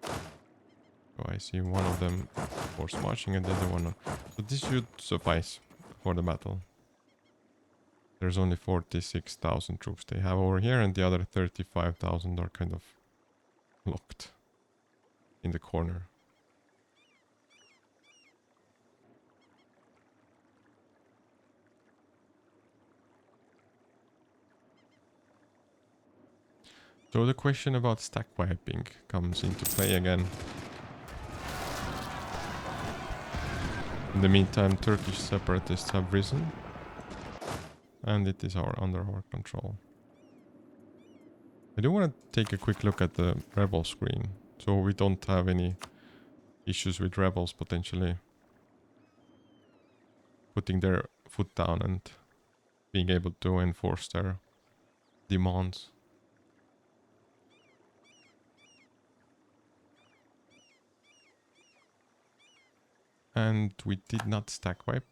So I see one of them force marching and the other one. So this should suffice for the battle. There's only 46,000 troops they have over here, and the other 35,000 are kind of locked in the corner. So the question about stack wiping comes into play again. In the meantime, Turkish separatists have risen, and it is under our control. I do want to take a quick look at the rebel screen, so we don't have any issues with rebels potentially putting their foot down and being able to enforce their demands. And we did not stack wipe,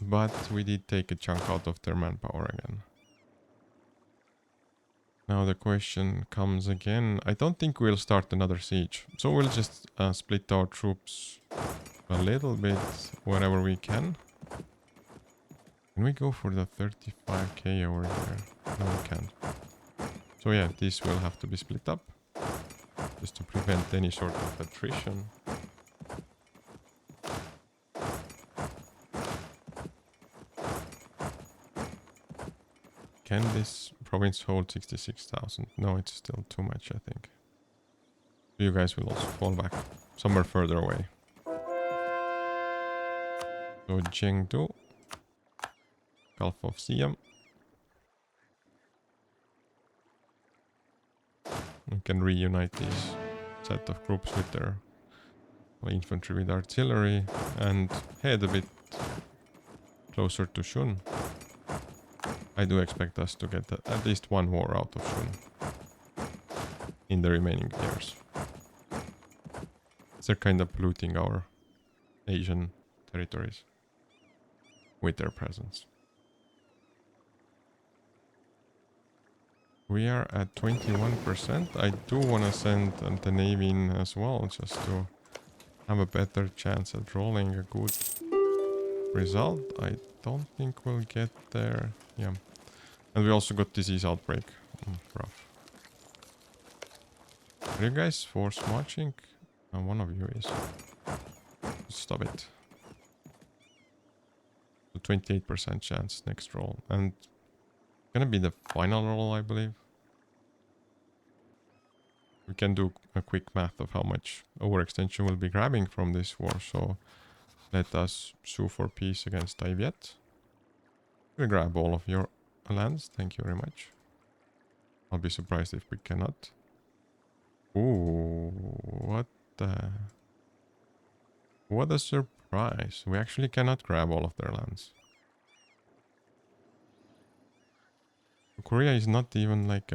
but we did take a chunk out of their manpower again. Now the question comes again. I don't think we'll start another siege. So we'll just split our troops a little bit wherever we can. Can we go for the 35k over here? No, we can't. So yeah, this will have to be split up. Just to prevent any sort of attrition. Can this province hold 66,000? No, it's still too much, I think. You guys will also fall back somewhere further away. So Chengdu, Gulf of Siam. We can reunite these set of groups with their infantry with artillery and head a bit closer to Shun. I do expect us to get at least one war out of Shun in the remaining years. They're kind of polluting our Asian territories with their presence. We are at 21%. I do want to send the Navy in as well, just to have a better chance at rolling a good result. I don't think we'll get there. Yeah. And we also got disease outbreak. Rough. Are you guys force marching? One of you is. Stop it. So 28% chance next roll. And gonna be the final roll, I believe. We can do a quick math of how much overextension we'll be grabbing from this war. So let us sue for peace against Taiviet. We'll grab all of your lands. Thank you very much. I'll be surprised if we cannot. Ooh, what a surprise. We actually cannot grab all of their lands. Korea is not even like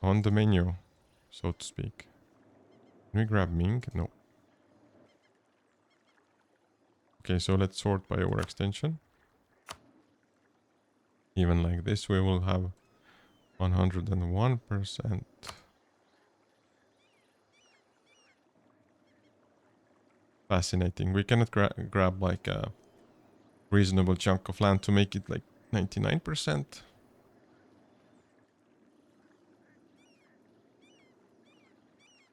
on the menu, so to speak. Can we grab Ming? No. Okay, so let's sort by overextension. Even like this, we will have 101%. fascinating. We cannot grab like a reasonable chunk of land to make it like 99%.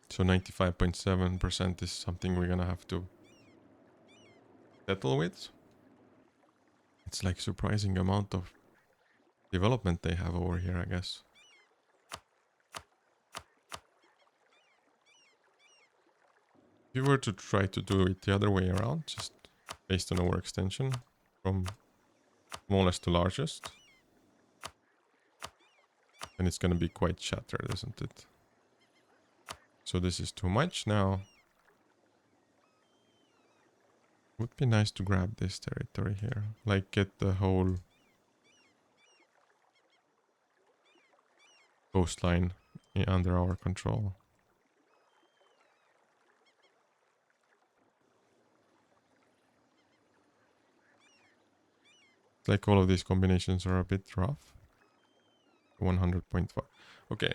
So 95.7% is something we're gonna have to settle with. It's like surprising amount of development they have over here, I guess. If you were to try to do it the other way around, just based on overextension from smallest to largest, then it's gonna be quite shattered, isn't it? So this is too much now. Would be nice to grab this territory here, like get the whole coastline under our control. It's like all of these combinations are a bit rough. 100.5. Okay,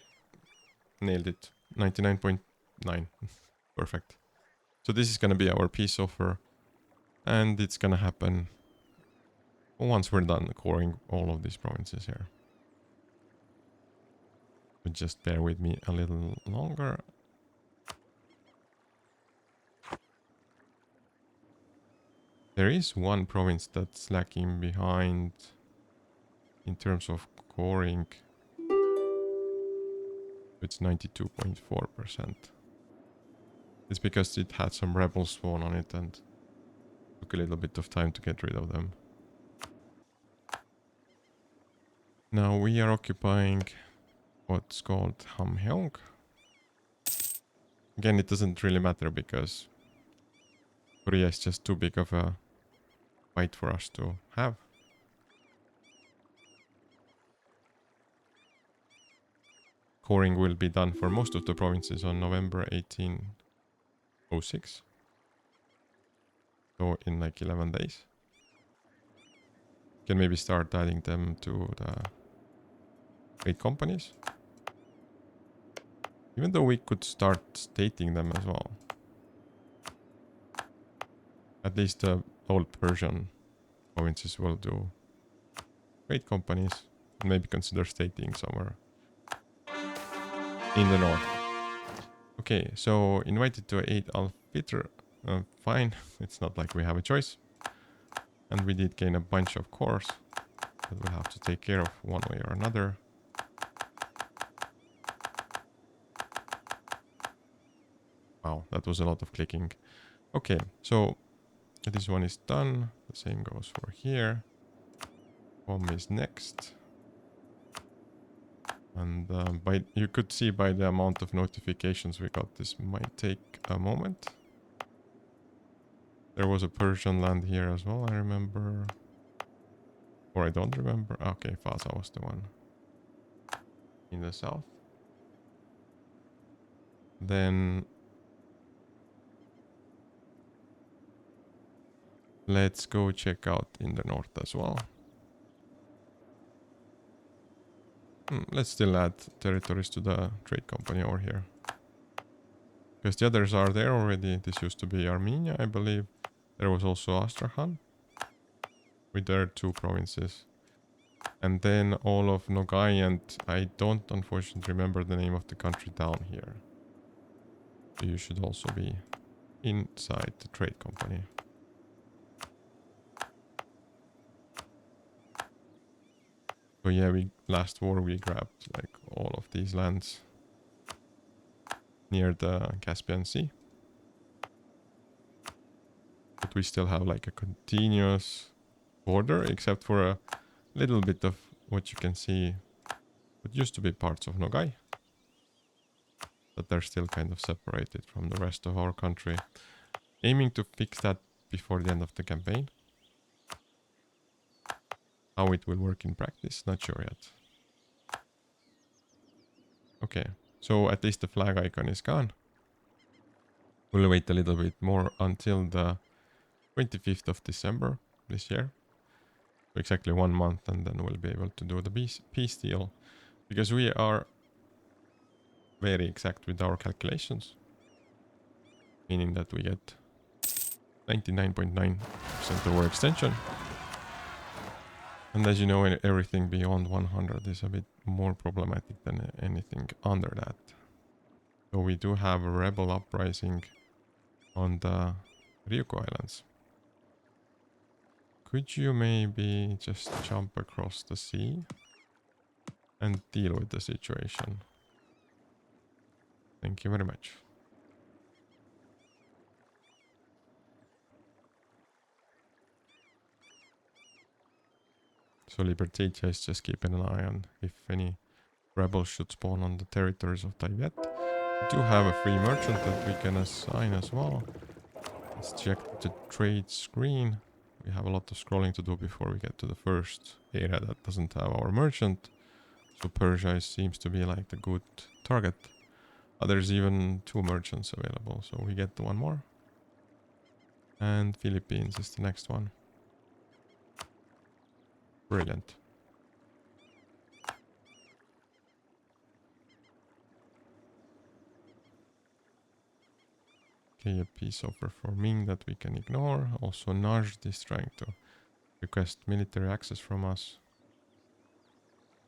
nailed it. 99.9. Perfect. So this is gonna be our peace offer, and it's gonna happen once we're done coring all of these provinces here. But just bear with me a little longer. There is one province that's lacking behind in terms of coring. It's 92.4%. It's because it had some rebels spawn on it and took a little bit of time to get rid of them. Now we are occupying what's called Hamheong. Again, it doesn't really matter because Korea is just too big of a fight for us to have. Coring will be done for most of the provinces on November 1806. So in like 11 days. Can maybe start adding them to the trade companies. Even though we could start stating them as well. At least the old Persian provinces will do trade companies. And maybe consider stating somewhere in the north. Okay, so invited to Eid al-Fitr. Fine, it's not like we have a choice. And we did gain a bunch of cores that we'll have to take care of one way or another. Wow, that was a lot of clicking. Okay, so this one is done. The same goes for here. Bomb is next. And you could see by the amount of notifications we got, this might take a moment. There was a Persian land here as well, I remember. Or I don't remember. Okay, Faza was the one in the south. Then let's go check out in the north as well. Let's still add territories to the trade company over here. Because the others are there already. This used to be Armenia, I believe. There was also Astrakhan with their 2 provinces. And then all of Nogai, and I don't unfortunately remember the name of the country down here. So you should also be inside the trade company. So yeah, last war we grabbed like all of these lands near the Caspian Sea. But we still have like a continuous border, except for a little bit of what you can see what used to be parts of Nogai. But they're still kind of separated from the rest of our country. Aiming to fix that before the end of the campaign. How it will work in practice, not sure yet. Okay, so at least the flag icon is gone. We'll wait a little bit more until the 25th of December this year. So exactly 1 month, and then we'll be able to do the peace deal. Because we are very exact with our calculations. Meaning that we get 99.9% overextension. And as you know, everything beyond 100 is a bit more problematic than anything under that. So we do have a rebel uprising on the Ryukyu Islands. Could you maybe just jump across the sea and deal with the situation? Thank you very much. So Libertatia is just keeping an eye on if any rebels should spawn on the territories of Tibet. We do have a free merchant that we can assign as well. Let's check the trade screen. We have a lot of scrolling to do before we get to the first area that doesn't have our merchant. So Persia seems to be like the good target. There's even 2 merchants available, so we get one more. And Philippines is the next one. Brilliant. Okay, a peace offer for Ming that we can ignore. Also Najd is trying to request military access from us.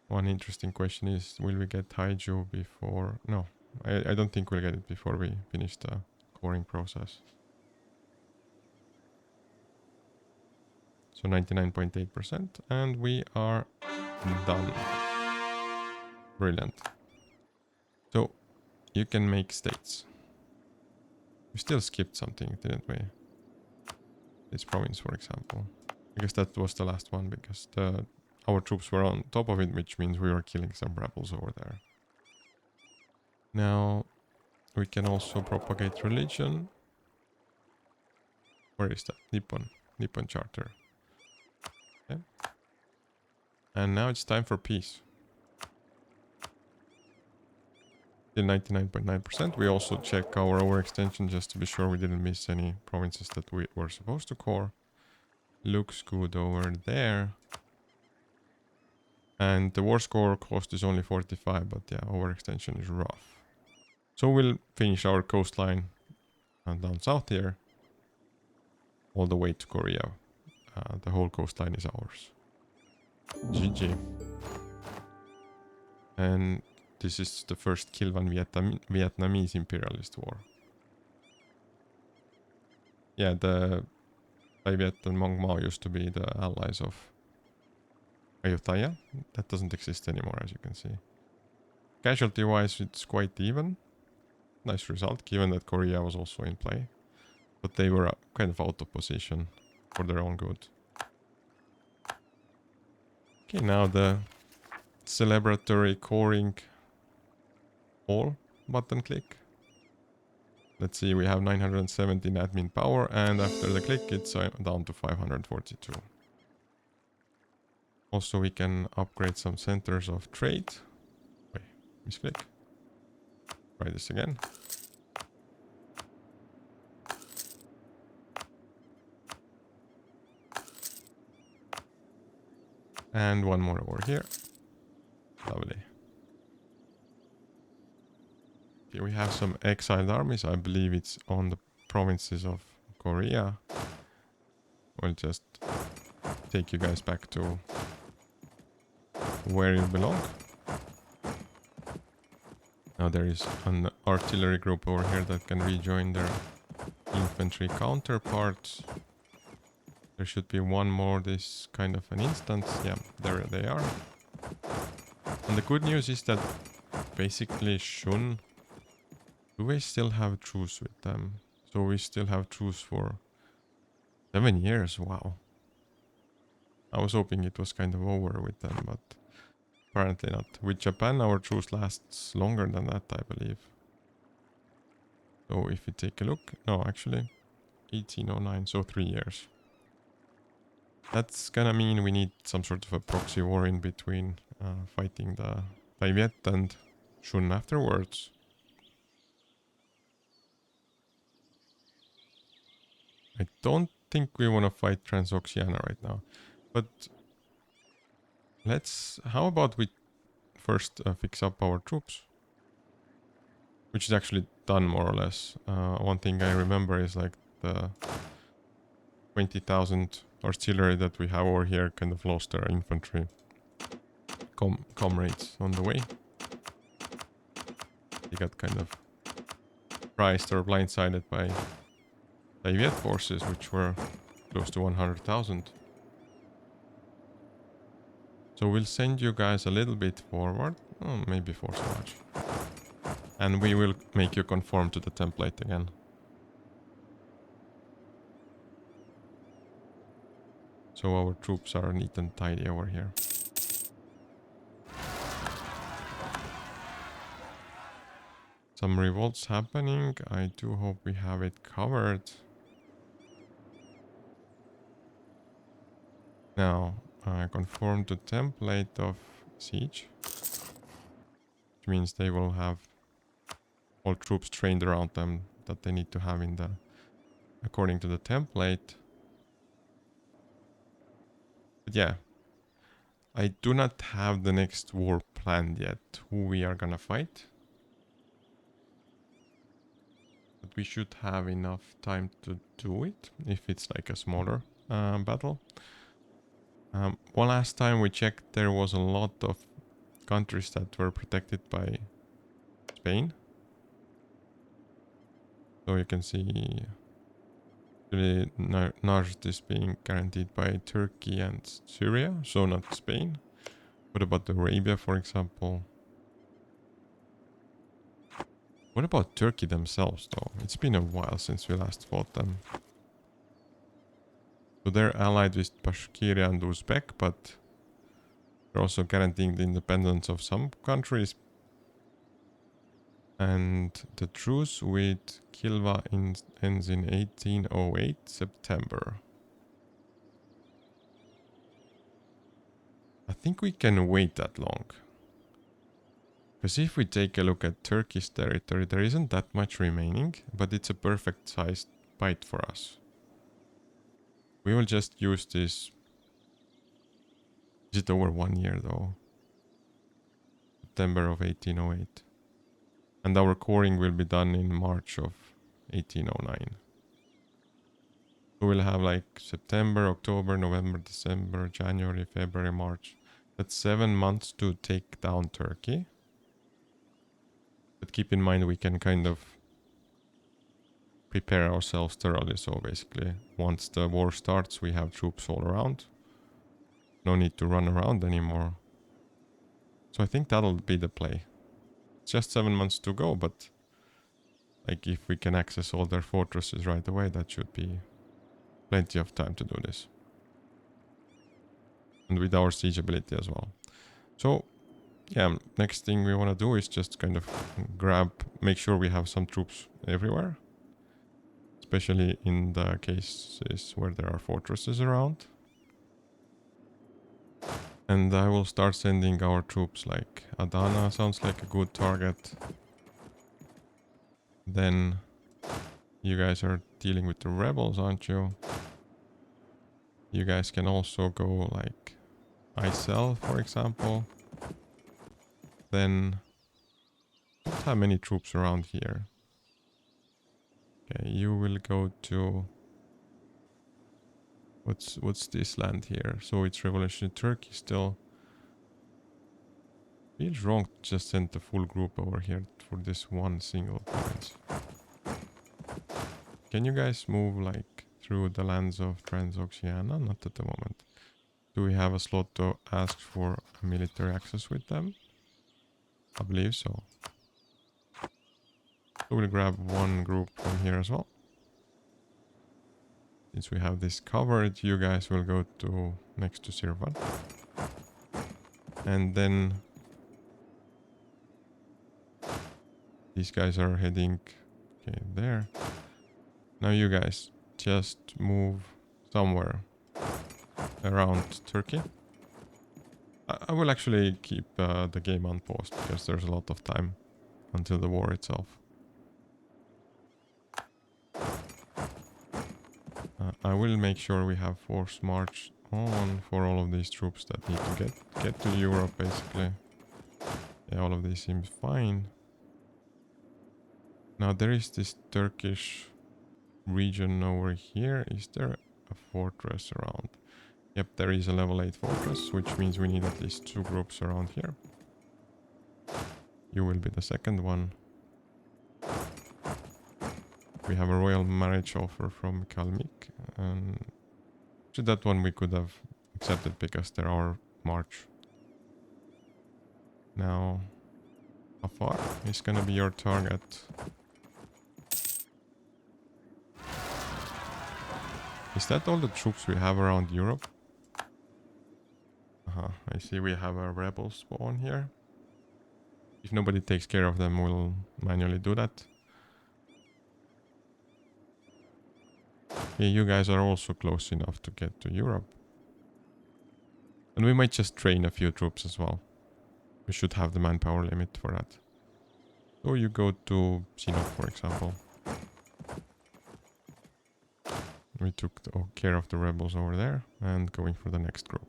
One interesting question is, will we get Haiju before... No, I don't think we'll get it before we finish the coring process. So 99.8%, and we are done. Brilliant. So you can make states. We still skipped something, didn't we? This province, for example. I guess that was the last one because our troops were on top of it, which means we were killing some rebels over there. Now we can also propagate religion. Where is that? Nippon Charter. Okay. And now it's time for peace. Still 99.9%. We also check our overextension just to be sure we didn't miss any provinces that we were supposed to core. Looks good over there. And the war score cost is only 45, but yeah, overextension is rough. So we'll finish our coastline down south here, all the way to Korea. The whole coastline is ours. GG. And this is the first Kilwan Vietnamese imperialist war. Yeah, the Tibet and Mong Mao used to be the allies of Ayutthaya. That doesn't exist anymore, as you can see. Casualty wise, it's quite even. Nice result, given that Korea was also in play. But they were kind of out of position for their own good. Okay, now the celebratory coring all button click. Let's see, we have 917 admin power, and after the click it's down to 542. Also we can upgrade some centers of trade. Wait, misclick. Try this again. And one more over here. Lovely. Okay, we have some exiled armies. I believe it's on the provinces of Korea. We'll just take you guys back to where you belong. Now there is an artillery group over here that can rejoin their infantry counterparts. There should be one more this kind of an instance. Yeah, there they are. And the good news is that basically Shun, do we still have truce with them? So we still have truce for 7 years. Wow. I was hoping it was kind of over with them, but apparently not. With Japan, our truce lasts longer than that, I believe. So if we take a look, no, actually 1809, so 3 years. That's gonna mean we need some sort of a proxy war in between, fighting the Tibet and Shun afterwards. I don't think we want to fight Transoxiana right now, but how about we first fix up our troops, which is actually done more or less. One thing I remember is like the 20,000 artillery that we have over here kind of lost their infantry comrades on the way. They got kind of surprised or blindsided by Soviet forces, which were close to 100,000. So we'll send you guys a little bit forward. Oh, maybe for so much. And we will make you conform to the template again. So our troops are neat and tidy over here. Some revolts happening. I do hope we have it covered. Now, conform to template of siege. Which means they will have all troops trained around them that they need to have in the according to the template. But yeah, I do not have the next war planned yet, who we are gonna fight. But we should have enough time to do it if it's like a smaller battle. One last time we checked, there was a lot of countries that were protected by Spain. So you can see actually Najd is being guaranteed by Turkey and Syria, so not Spain. What about Arabia, for example? What about Turkey themselves, though? It's been a while since we last fought them. So they're allied with Bashkiria and Uzbek, but they're also guaranteeing the independence of some countries. And the truce with Kilwa ends in 1808 September. I think we can wait that long. Because if we take a look at Turkey's territory, there isn't that much remaining, but it's a perfect sized bite for us. We will just use this. Is it over 1 year though? September of 1808. And our coring will be done in March of 1809. So we'll have like September, October, November, December, January, February, March. That's 7 months to take down Turkey. But keep in mind we can kind of prepare ourselves thoroughly. So basically, once the war starts, we have troops all around. No need to run around anymore. So I think that'll be the play. It's just 7 months to go, but like if we can access all their fortresses right away, that should be plenty of time to do this. And with our siege ability as well. So yeah, next thing we want to do is just kind of make sure we have some troops everywhere. Especially in the cases where there are fortresses around. And I will start sending our troops, like Adana sounds like a good target. Then you guys are dealing with the rebels, aren't you? You guys can also go like Isel, for example. Then don't have many troops around here. Okay, you will go to what's this land here? So it's Revolutionary Turkey still. Feels wrong to just send the full group over here for this one single province. Can you guys move like through the lands of Transoxiana? Not at the moment. Do we have a slot to ask for a military access with them? I believe so. So we'll grab one group from here as well. Since we have this covered, you guys will go to next to Sirvan. And then these guys are heading there. Now you guys just move somewhere around Turkey. I will actually keep the game on pause because there's a lot of time until the war itself. I will make sure we have force march on for all of these troops that need to get to Europe, basically. Yeah, all of these seems fine. Now there is this Turkish region over here. Is there a fortress around. Yep, there is a level 8 fortress, which means we need at least 2 groups around here. You will be the second one. We have a royal marriage offer from Kalmyk, and to that one we could have accepted because they're our march. Now, how far is gonna be your target? Is that all the troops we have around Europe? I see we have a rebel spawn here. If nobody takes care of them, we'll manually do that. Okay, you guys are also close enough to get to Europe. And we might just train a few troops as well. We should have the manpower limit for that. So you go to Sinop, for example. We took care of the rebels over there and going for the next group.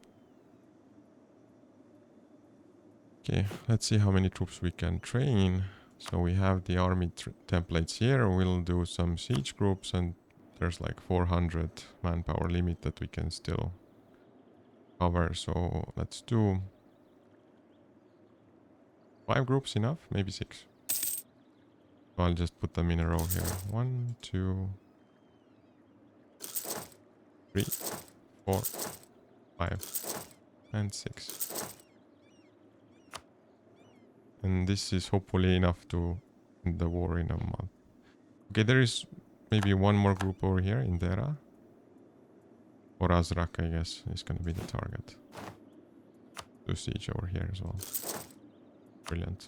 Okay, let's see how many troops we can train. So we have the army templates here. We'll do some siege groups, and there's like 400 manpower limit that we can still cover. So let's do 5 groups enough, maybe 6. So I'll just put them in a row here. 1, 2, 3, 4, 5, and 6. And this is hopefully enough to end the war in a month. Okay, there is maybe one more group over here in Dera. Or Azrak, I guess, is going to be the target. Do siege over here as well. Brilliant.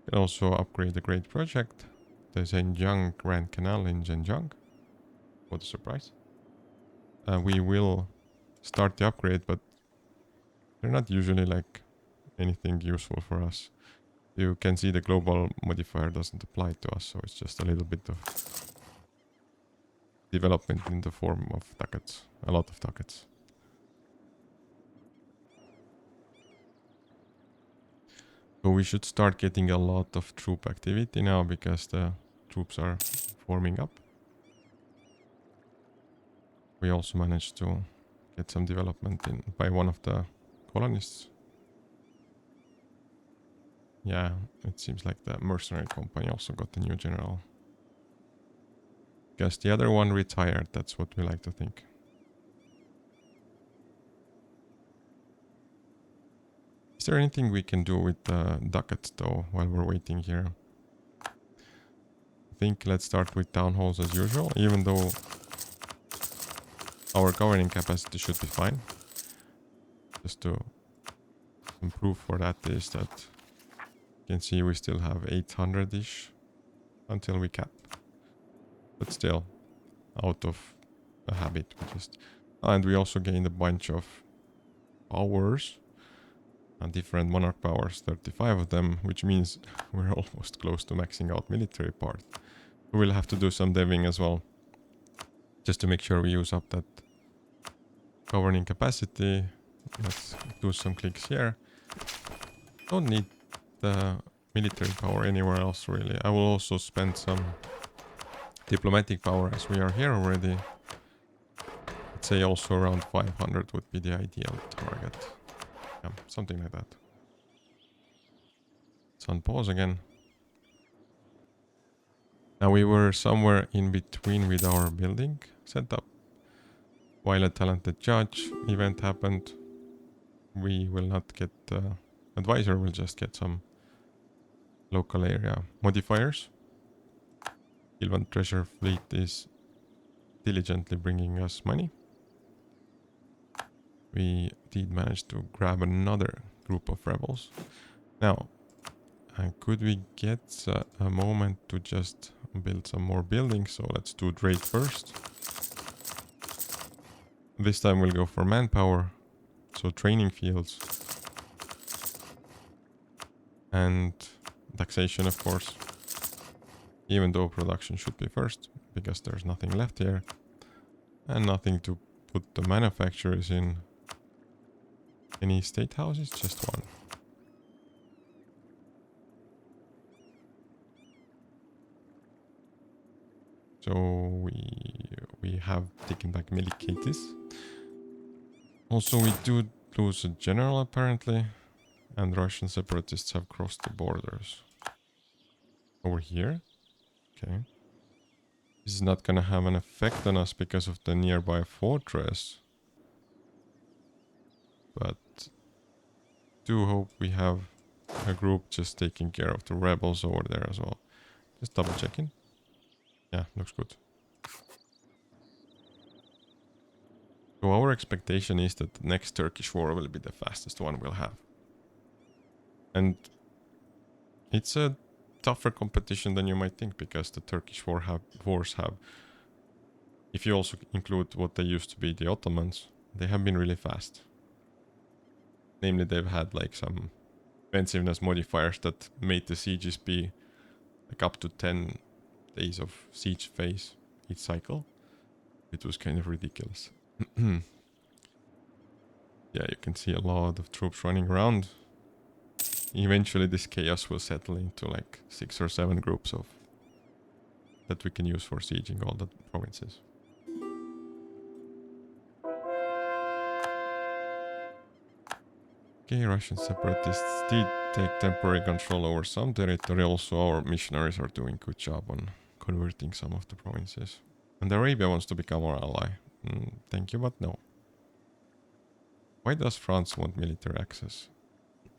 Can also upgrade the great project. The Zhenjiang Grand Canal in Zhenjiang. What a surprise. We will start the upgrade, but they're not usually like anything useful for us. You can see the global modifier doesn't apply to us, so it's just a little bit of development in the form of ducats. A lot of ducats. So we should start getting a lot of troop activity now because the troops are forming up. We also managed to get some development in by one of the colonists. Yeah, it seems like the mercenary company also got a new general. Because the other one retired, that's what we like to think. Is there anything we can do with the ducats though while we're waiting here? I think let's start with town halls as usual, even though our governing capacity should be fine. Just to improve for that is that you can see we still have 800-ish until we cap. But still, out of a habit, we just... And we also gained a bunch of powers. Different monarch powers, 35 of them, which means we're almost close to maxing out military part. We'll have to do some deving as well, just to make sure we use up that governing capacity. Let's do some clicks here. Don't need the military power anywhere else really. I will also spend some diplomatic power as we are here already. I'd say also around 500 would be the ideal target. Yeah, something like that. Let's unpause again. Now we were somewhere in between with our building setup. While a talented judge event happened, we will not get advisor, we'll just get some local area modifiers. Kilwa treasure fleet is diligently bringing us money. We did manage to grab another group of rebels. Now, could we get a moment to just build some more buildings? So let's do trade first. This time we'll go for manpower. So training fields. And taxation, of course. Even though production should be first, because there's nothing left here. And nothing to put the manufacturers in. Any state houses? Just one. So we we have taken back Milikatis. Also, we do lose a general apparently, and Russian separatists have crossed the borders. Over here? Okay. This is not gonna have an effect on us because of the nearby fortress. But do hope we have a group just taking care of the rebels over there as well. Just double checking. Yeah, looks good. So our expectation is that the next Turkish war will be the fastest one we'll have. And it's a tougher competition than you might think, because the Turkish wars have, if you also include what they used to be, the Ottomans, they have been really fast. Namely, they've had like some defensiveness modifiers that made the sieges be like up to 10 days of siege phase each cycle. It was kind of ridiculous. Yeah, you can see a lot of troops running around. Eventually this chaos will settle into like 6 or 7 groups of that we can use for sieging all the provinces. Okay, Russian separatists did take temporary control over some territory. Also, our missionaries are doing a good job on converting some of the provinces. And Arabia wants to become our ally. Thank you, but no. Why does France want military access?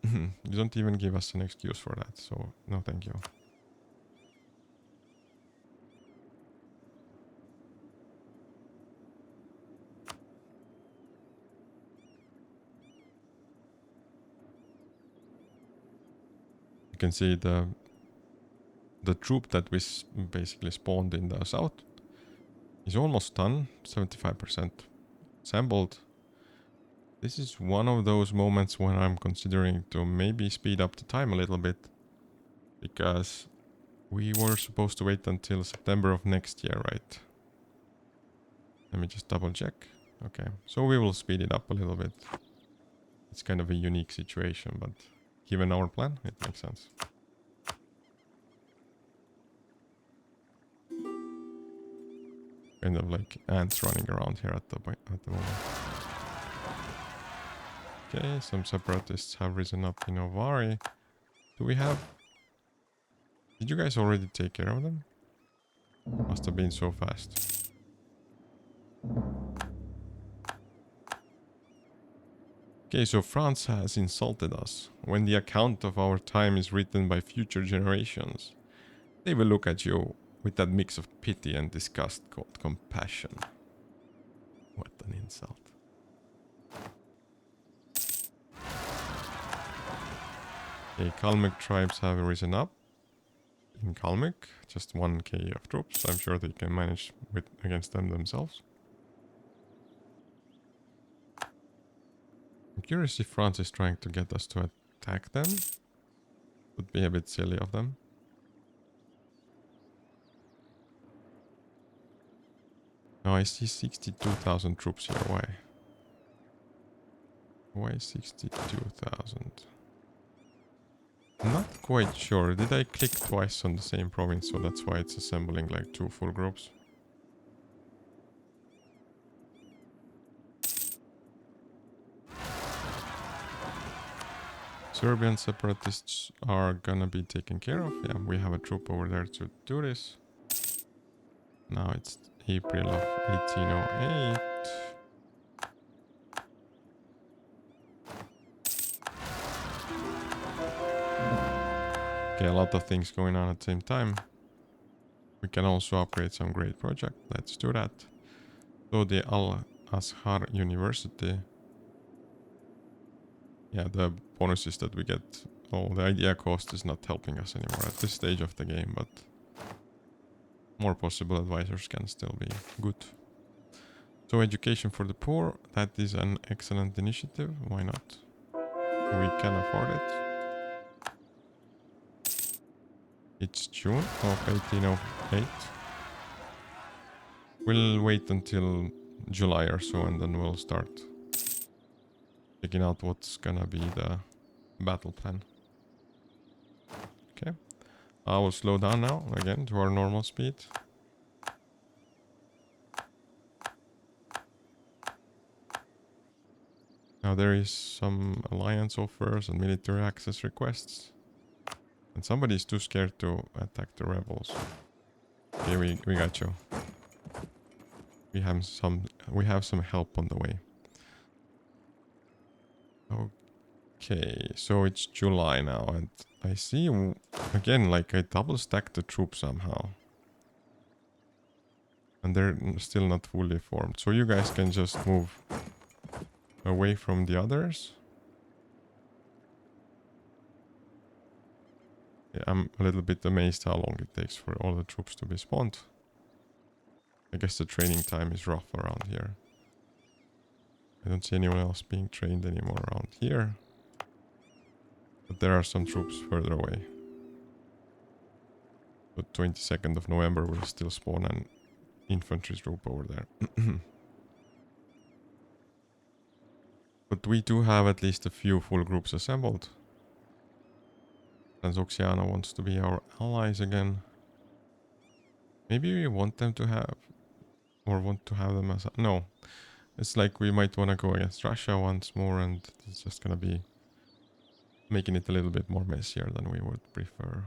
You don't even give us an excuse for that, so no thank you. You can see the troop that we basically spawned in the south is almost done, 75% assembled. This is one of those moments when I'm considering to maybe speed up the time a little bit, because we were supposed to wait until September of next year, right? Let me just double check. Okay, so we will speed it up a little bit. It's kind of a unique situation, but given our plan, it makes sense. Kind of like ants running around here at the moment. Okay, some separatists have risen up in Ovari. Do we have... Did you guys already take care of them? Must have been so fast. Okay, so France has insulted us. When the account of our time is written by future generations, they will look at you with that mix of pity and disgust called compassion. What an insult. Okay, Kalmyk tribes have risen up. In Kalmyk, just 1k of troops. I'm sure they can manage against them themselves. I'm curious if France is trying to get us to attack them. Would be a bit silly of them. Now I see 62,000 troops here. Why? Why 62,000? Not quite sure. Did I click twice on the same province, so that's why it's assembling like 2 full groups? Serbian separatists are gonna be taken care of. Yeah, we have a troop over there to do this. Now it's April of 1808. Okay, a lot of things going on at the same time. We can also upgrade some great project. Let's do that. So the Al-Azhar University. Yeah, the bonuses that we get. Oh, the idea cost is not helping us anymore at this stage of the game, but more possible advisors can still be good. So education for the poor, that is an excellent initiative. Why not? We can afford it. It's June of 1808. We'll wait until July or so, and then we'll start checking out what's gonna be the battle plan. Okay. I will slow down now again to our normal speed. Now there is some alliance offers and military access requests. And somebody's too scared to attack the rebels. Okay, we got you. We have some help on the way. Okay, so it's July now, and I see again like I double stacked the troops somehow. And they're still not fully formed. So you guys can just move away from the others. Yeah, I'm a little bit amazed how long it takes for all the troops to be spawned. I guess the training time is rough around here. I don't see anyone else being trained anymore around here. But there are some troops further away. The 22nd of November will still spawn an infantry troop over there. But we do have at least a few full groups assembled. Transoxiana wants to be our allies again. Maybe we want them to have... Or want to have them as... No. It's like we might want to go against Russia once more, and it's just gonna be... making it a little bit more messier than we would prefer.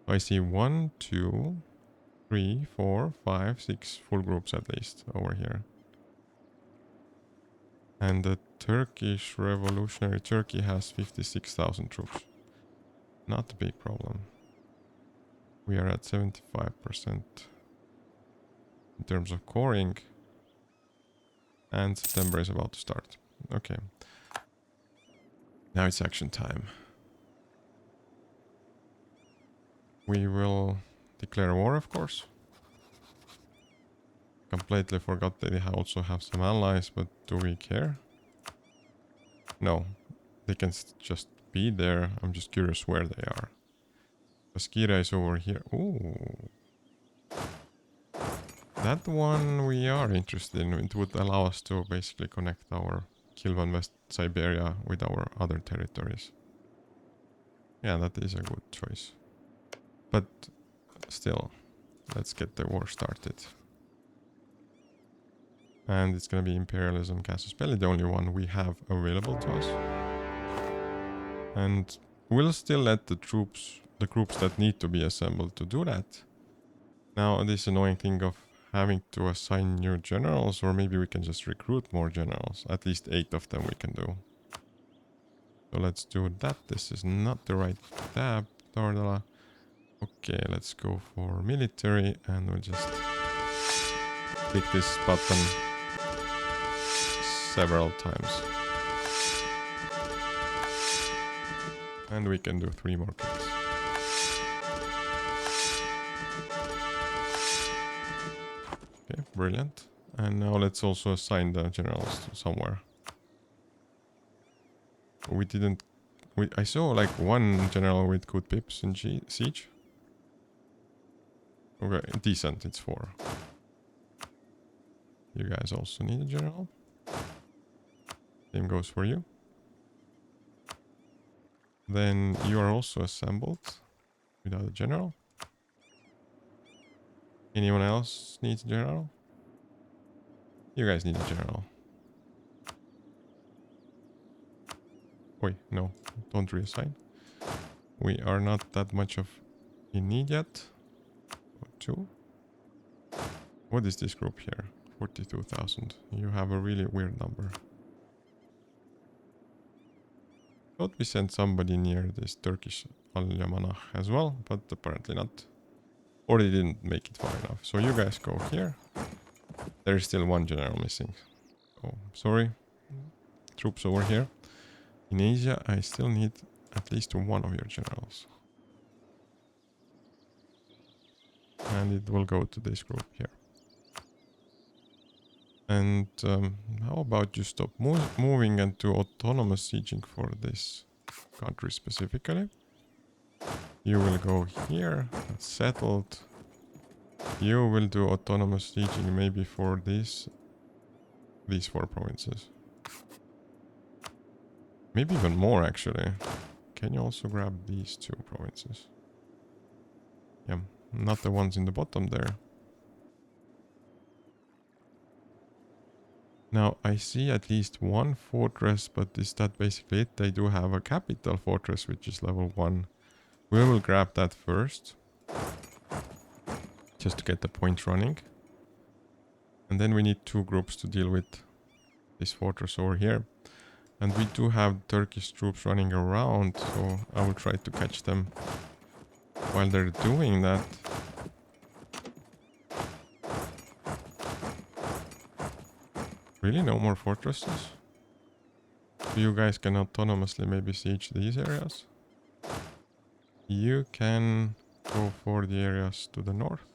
I see 1, 2, 3, 4, 5, 6 full groups at least over here. And the Turkish Revolutionary Turkey has 56,000 troops. Not a big problem. We are at 75% in terms of coring. And September is about to start. Okay. Now it's action time. We will declare war, of course. Completely forgot that they also have some allies, but do we care? No. They can just be there. I'm just curious where they are. Baskira is over here. Ooh. That one we are interested in. It would allow us to basically connect our Kilwa and West Siberia with our other territories. Yeah, that is a good choice. But still, let's get the war started. And it's gonna be Imperialism Casus Belli, the only one we have available to us. And we'll still let the groups that need to be assembled to do that. Now, this annoying thing of having to assign new generals, or maybe we can just recruit more generals. At least 8 of them we can do. So let's do that. This is not the right tab, Tordala. Okay, let's go for military, and we'll just click this button several times. And we can do 3 more clicks. Okay, brilliant. And now let's also assign the generals to somewhere. We didn't... I saw like 1 general with good pips in siege. Okay, decent, it's 4. You guys also need a general. Same goes for you. Then you are also assembled without a general. Anyone else needs a general? You guys need a general. Wait, no, don't reassign. We are not that much of in need yet. 2. What is this group here? 42,000. You have a really weird number. Thought we sent somebody near this Turkish Al-Yamanah as well, but apparently not. Or they didn't make it far enough. So you guys go here. There is still 1 general missing. Oh, sorry. Troops over here. In Asia, I still need at least 1 of your generals. And it will go to this group here. And how about you stop moving and do autonomous sieging for this country specifically? You will go here, that's settled. You will do autonomous sieging maybe for these 4 provinces. Maybe even more actually. Can you also grab these 2 provinces? Yeah, not the ones in the bottom there. Now I see at least one fortress, but is that basically it? They do have a capital fortress, which is level 1. We will grab that first, just to get the points running. And then we need 2 groups to deal with this fortress over here. And we do have Turkish troops running around, so I will try to catch them while they're doing that. Really, no more fortresses? So you guys can autonomously maybe siege these areas? You can go for the areas to the north.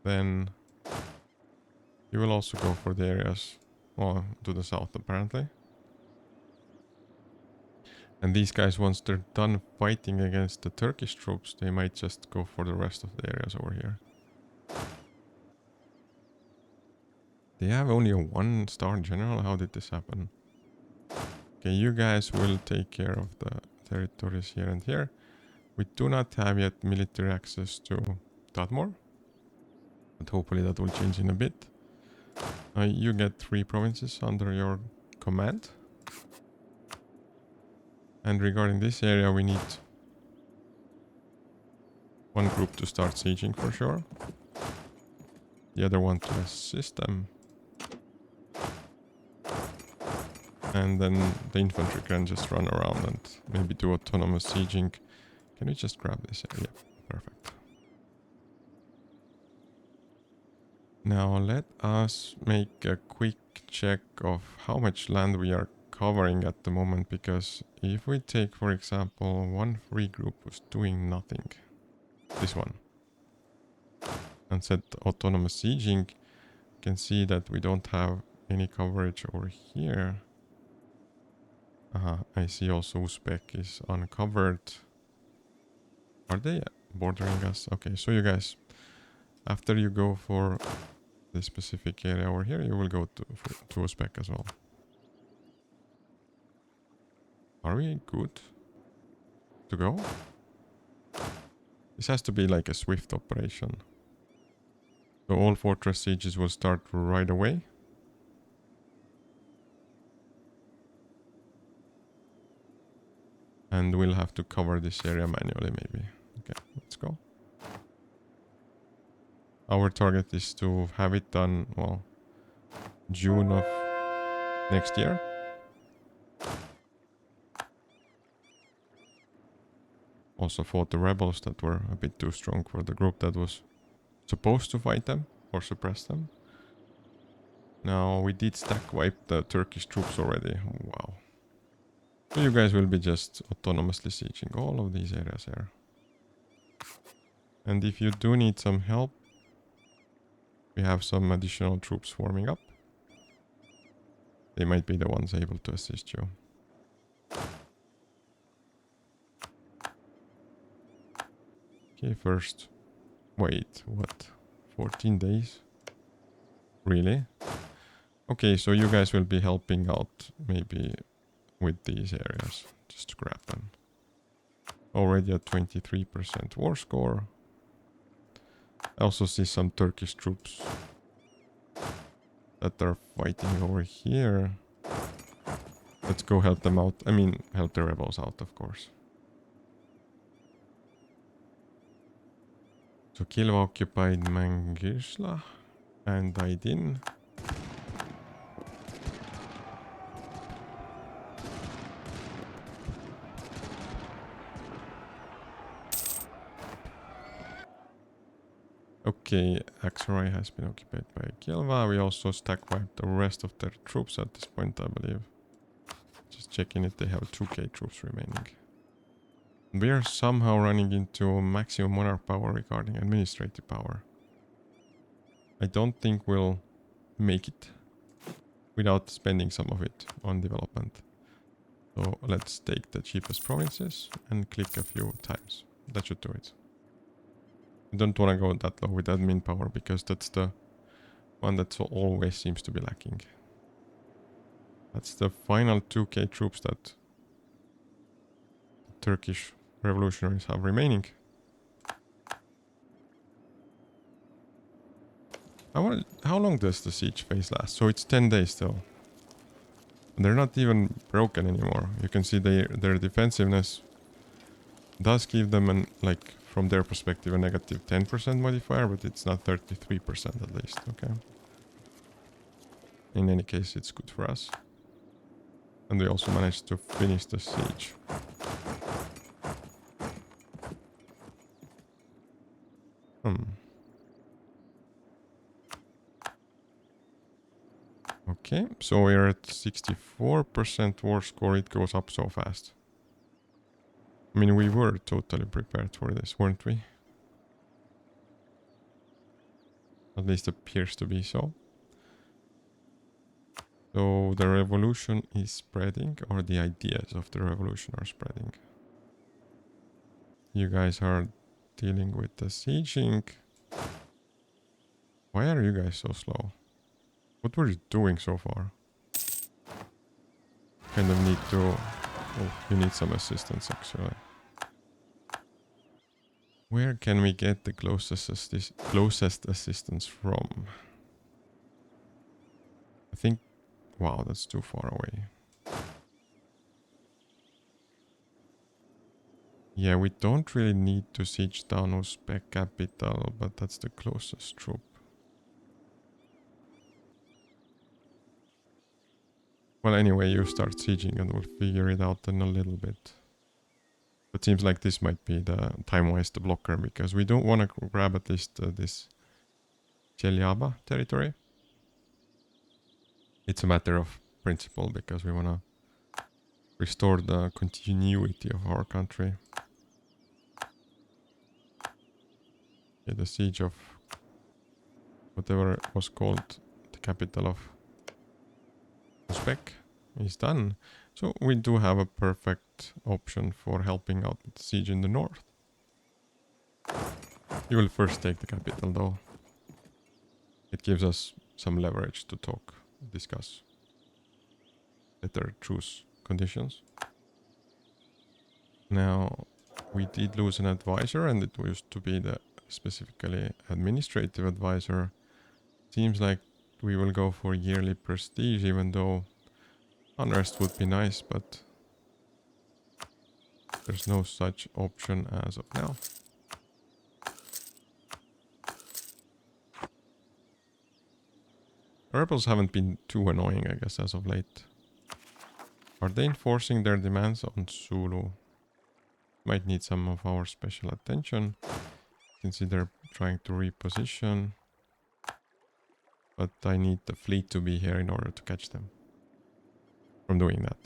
Then you will also go for the areas, well, to the south apparently. And these guys, once they're done fighting against the Turkish troops, they might just go for the rest of the areas over here. They have only a 1-star general? How did this happen? Okay, you guys will take care of the territories here and here. We do not have yet military access to Tadmor, but hopefully that will change in a bit. You get 3 provinces under your command. And regarding this area, we need 1 group to start sieging for sure. The other one to assist them. And then the infantry can just run around and maybe do autonomous sieging. Can we just grab this area? Perfect. Now let us make a quick check of how much land we are covering at the moment, because if we take, for example, one free group who's doing nothing, this one, and set autonomous sieging, you can see that we don't have any coverage over here. I see also Uzbek is uncovered. Are they bordering us? Okay, so you guys, after you go for this specific area over here, you will go to Uzbek as well. Are we good to go? This has to be like a swift operation. So all fortress sieges will start right away. And we'll have to cover this area manually maybe. Okay, let's go. Our target is to have it done, well, June of next year. Also fought the rebels that were a bit too strong for the group that was supposed to fight them or suppress them. Now we did stack wipe the Turkish troops already. Wow. So you guys will be just autonomously sieging all of these areas here. And if you do need some help, we have some additional troops forming up. They might be the ones able to assist you. Okay, first. Wait, what? 14 days? Really? Okay, so you guys will be helping out maybe with these areas. Just grab them. Already at 23% war score. I also see some Turkish troops that are fighting over here. Let's go help them out. I mean, help the rebels out, of course. So Kilwa occupied Mangisla and Aydin. Okay, Aksaray has been occupied by Kilwa. We also stack wiped the rest of their troops at this point, I believe. Just checking if they have 2k troops remaining. We are somehow running into maximum monarch power regarding administrative power. I don't think we'll make it without spending some of it on development. So let's take the cheapest provinces and click a few times. That should do it. I don't want to go that low with admin power because that's the one that always seems to be lacking. That's the final 2k troops that the Turkish revolutionaries have remaining. How long does the siege phase last? So it's 10 days still. And they're not even broken anymore. You can see their defensiveness does give them an, like, from their perspective, a negative 10% modifier, but it's not 33% at least, okay? In any case, it's good for us. And we also managed to finish the siege. Okay, so we're at 64% war score. It goes up so fast. I mean, we were totally prepared for this, weren't we? At least appears to be so. So the revolution is spreading, or the ideas of the revolution are spreading. You guys are dealing with the sieging. Why are you guys so slow? What were you doing so far? Kind of need to... Oh, you need some assistance actually. Where can we get the closest assistance from? I think... Wow, that's too far away. Yeah, we don't really need to siege down Uzbek capital, but that's the closest troop. Well, anyway, you start sieging and we'll figure it out in a little bit. It seems like this might be the time-wise the blocker, because we don't want to grab at least this Chelyaba territory. It's a matter of principle, because we want to restore the continuity of our country. Okay, the siege of whatever it was called the capital of Uzbek is done. So we do have a perfect option for helping out with the siege in the north. We will first take the capital though. It gives us some leverage to discuss better truce conditions. Now, we did lose an advisor, and it used to be the specifically administrative advisor. Seems like we will go for yearly prestige, even though unrest would be nice, but there's no such option as of now. Rebels haven't been too annoying, I guess, as of late. Are they enforcing their demands on Sulu? Might need some of our special attention. You can see they're trying to reposition. But I need the fleet to be here in order to catch them from doing that.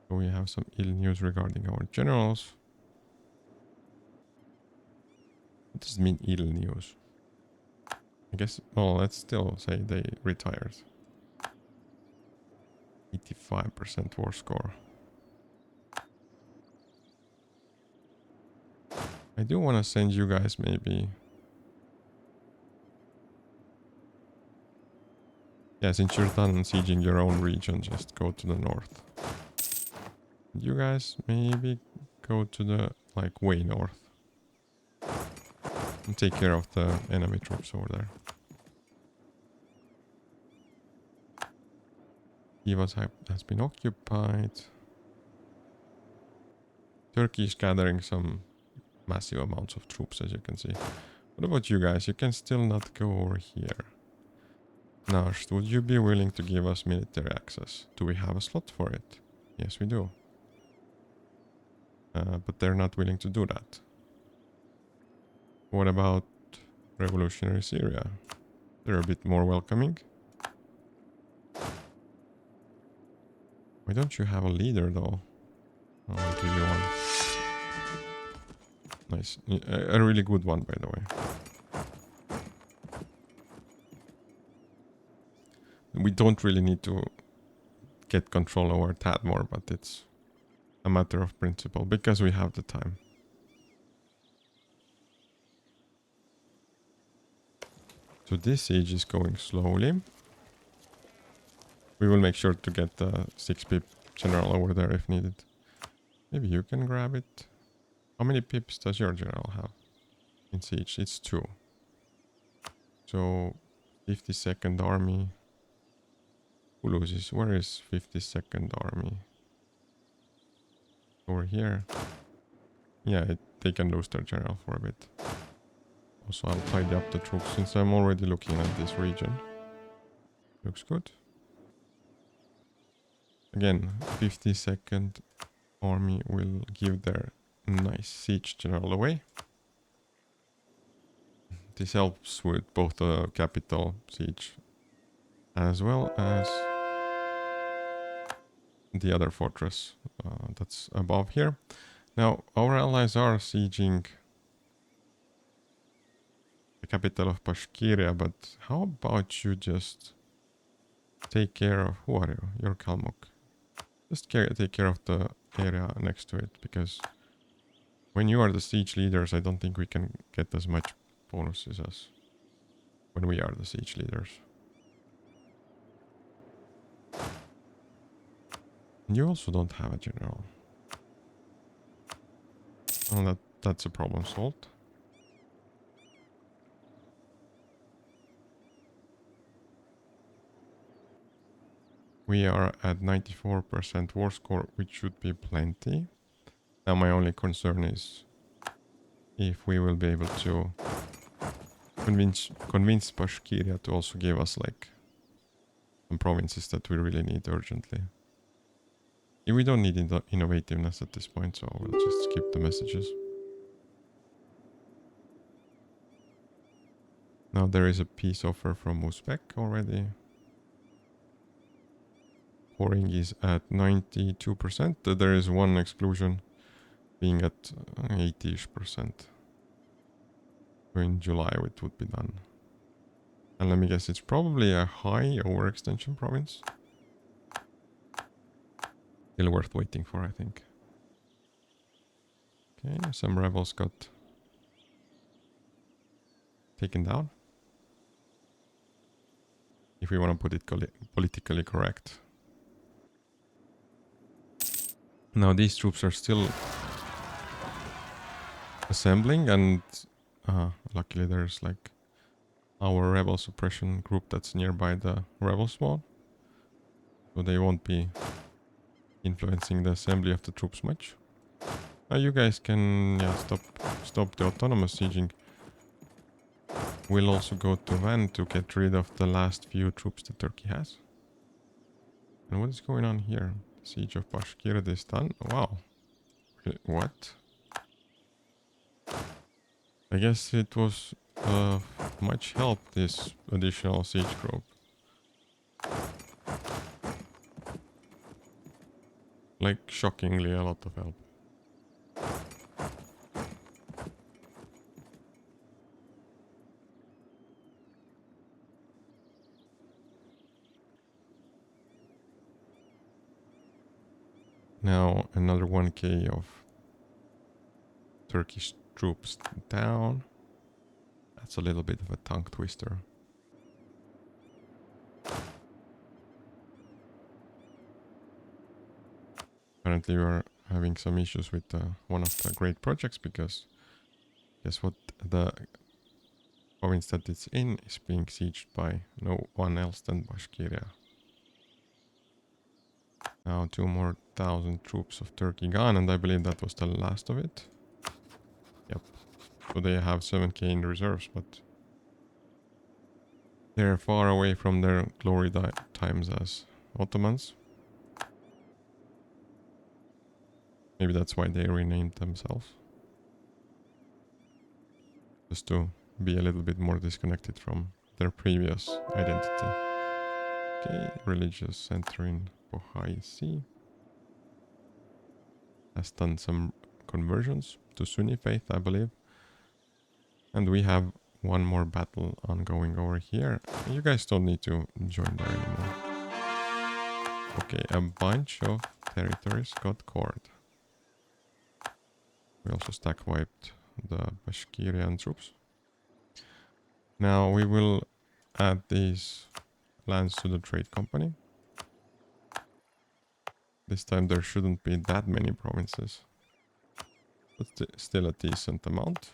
So we have some ill news regarding our generals. What does it mean, ill news? I guess, well, let's still say they retired. 85% war score. I do want to send you guys maybe... Yeah, since you're done sieging your own region, just go to the north. You guys maybe go to the, like, way north. And take care of the enemy troops over there. Kilwa has been occupied. Turkey is gathering some massive amounts of troops, as you can see. What about you guys? You can still not go over here. Nasht, would you be willing to give us military access? Do we have a slot for it? Yes, we do. But they're not willing to do that. What about revolutionary Syria? They're a bit more welcoming. Why don't you have a leader though? I'll give you one. Nice. A really good one, by the way. We don't really need to get control over Tadmor, but it's a matter of principle because we have the time. So this siege is going slowly. We will make sure to get the 6-pip general over there if needed. Maybe you can grab it. How many pips does your general have in siege? It's 2. So 52nd Army. Who loses? Where is 52nd Army? Over here. Yeah, they can lose their general for a bit. Also, I'll tidy up the troops since I'm already looking at this region. Looks good. Again, 52nd Army will give their nice siege general away. This helps with both the capital siege as well as the other fortress that's above here. Now, our allies are sieging the capital of Bashkiria, but how about you just take care of... Who are you? You're Kalmuk. Just take care of the area next to it, because when you are the siege leaders, I don't think we can get as much bonuses as when we are the siege leaders. And you also don't have a general. Oh, that's a problem solved. We are at 94% war score, which should be plenty. Now my only concern is if we will be able to convince Bashkiria to also give us like some provinces that we really need urgently. We don't need innovativeness at this point, so we'll just skip the messages. Now there is a peace offer from Uzbek already. Pouring is at 92%. There is one exclusion being at 80-ish%. So in July it would be done. And let me guess, it's probably a high overextension province. Still worth waiting for, I think. Okay, some rebels got taken down. If we want to put it politically correct. Now these troops are still assembling, and luckily there's like our rebel suppression group that's nearby the rebel spawn. So they won't be influencing the assembly of the troops much. You guys can stop the autonomous sieging. We'll also go to Van to get rid of the last few troops that Turkey has. And what is going on here? The siege of Bashkir is done. Wow. What? I guess it was much help, this additional siege group. Like, shockingly a lot of help. Now another 1k of Turkish troops down. That's a little bit of a tongue twister. Apparently we are having some issues with one of the great projects, because guess what? The province that it's in is being sieged by no one else than Bashkiria. Now 2 more thousand troops of Turkey gone, and I believe that was the last of it. Yep. So they have 7k in reserves, but they're far away from their glory times as Ottomans. Maybe that's why they renamed themselves. Just to be a little bit more disconnected from their previous identity. Okay, religious center in Bohaisi has done some conversions to Sunni faith, I believe. And we have one more battle ongoing over here. You guys don't need to join there anymore. Okay, a bunch of territories got cored. We also stack wiped the Bashkirian troops. Now we will add these lands to the trade company. This time there shouldn't be that many provinces, but still a decent amount.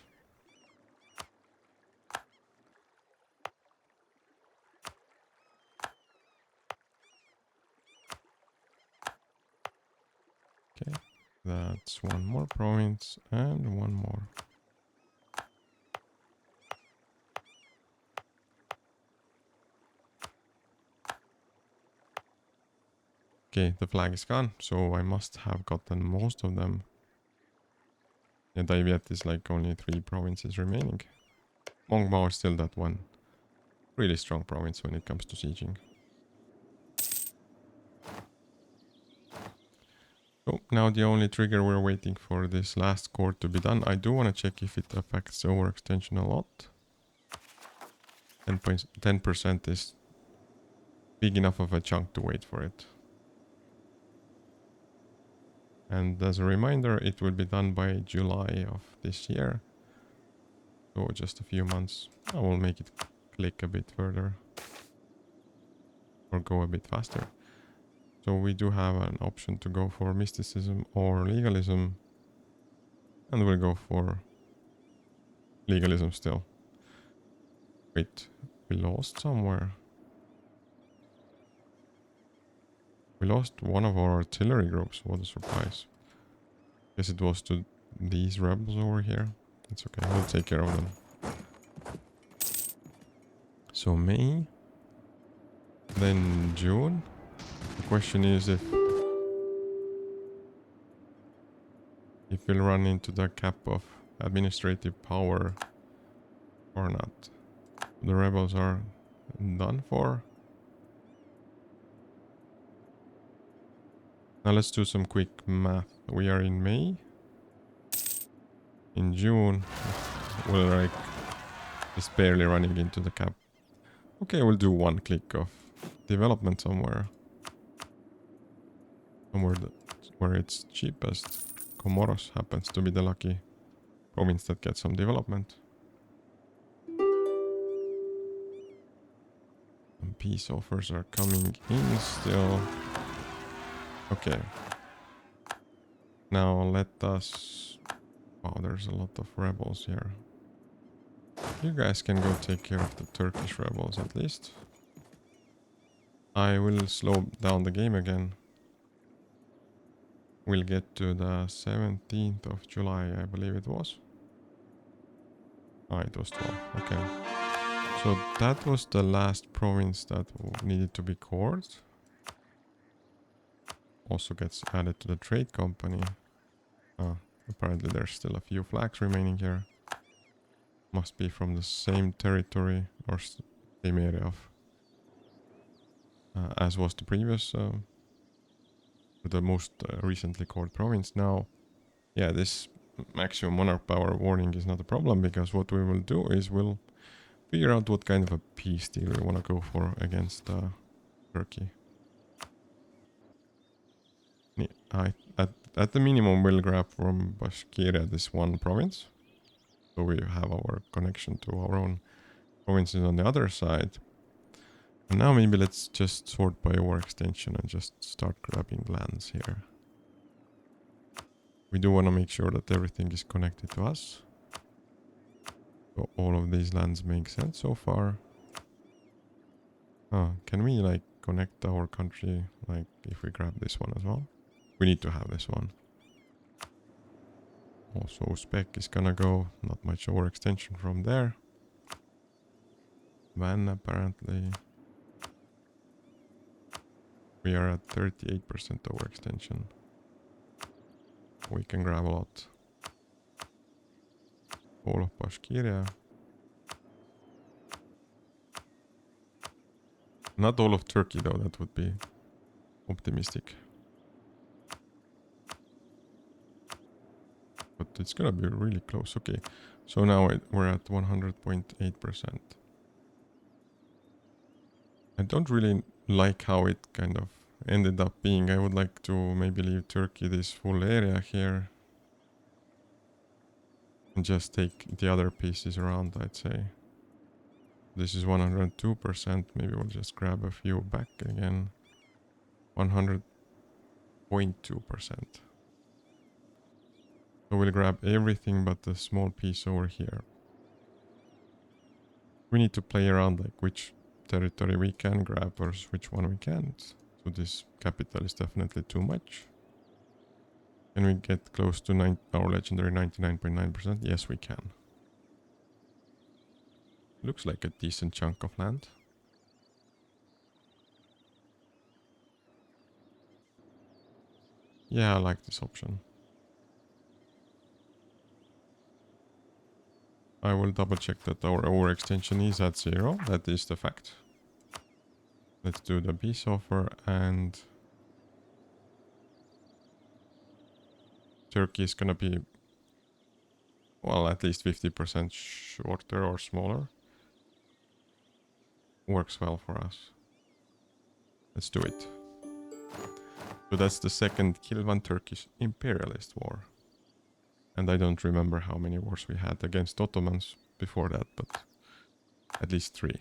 That's one more province and one more. Okay, the flag is gone, so I must have gotten most of them. Yeah, Daiviet is like only 3 provinces remaining. Mongbao is still that one really strong province when it comes to sieging. So now the only trigger we're waiting for this last core to be done. I do want to check if it affects overextension a lot. 10% is big enough of a chunk to wait for it. And as a reminder, it will be done by July of this year. So just a few months. I will make it click a bit further. Or go a bit faster. So we do have an option to go for mysticism or legalism. And we'll go for legalism still. Wait, we lost somewhere. We lost one of our artillery groups. What a surprise. Guess it was to these rebels over here. It's okay, we'll take care of them. So May. Then June. The question is if we'll run into the cap of administrative power or not. The rebels are done for. Now let's do some quick math. We are in May. In June, we're like just barely running into the cap. Okay, we'll do one click of development somewhere. Somewhere where it's cheapest. Comoros happens to be the lucky province that gets some development. And peace offers are coming in still. Okay. Now let us... Wow, there's a lot of rebels here. You guys can go take care of the Turkish rebels at least. I will slow down the game again. We'll get to the 17th of July, I believe it was. Ah, it was 12. Okay. So that was the last province that needed to be cored. Also gets added to the trade company. Ah, apparently there's still a few flags remaining here. Must be from the same territory or same area of as was the previous, the most recently cored province. Now, yeah, this maximum monarch power warning is not a problem, because what we will do is we'll figure out what kind of a peace deal we want to go for against Turkey. At the minimum, we'll grab from Bashkiria this one province. So we have our connection to our own provinces on the other side. And now maybe let's just sort by overextension and just start grabbing lands here. We do want to make sure that everything is connected to us. So all of these lands make sense so far. Can we like connect our country, like if we grab this one as well? We need to have this one. Also Uzbek is gonna go, not much overextension from there. Van apparently. We are at 38% overextension. We can grab a lot. All of Bashkiria. Not all of Turkey though, that would be optimistic. But it's gonna be really close. Okay, so now we're at 100.8%. I don't really like how it kind of ended up being. I would like to maybe leave Turkey this full area here. And just take the other pieces around, I'd say. This is 102%. Maybe we'll just grab a few back again. 100.2%. So we'll grab everything but the small piece over here. We need to play around like which territory we can grab versus which one we can't. So this capital is definitely too much. Can we get close to our legendary 99.9%? Yes, we can. Looks like a decent chunk of land. Yeah, I like this option. I will double check that our overextension is at 0. That is the fact. Let's do the peace offer, and Turkey is gonna be, well, at least 50% shorter or smaller. Works well for us. Let's do it. So that's the second Kilwan Turkish imperialist war. And I don't remember how many wars we had against Ottomans before that, but at least 3.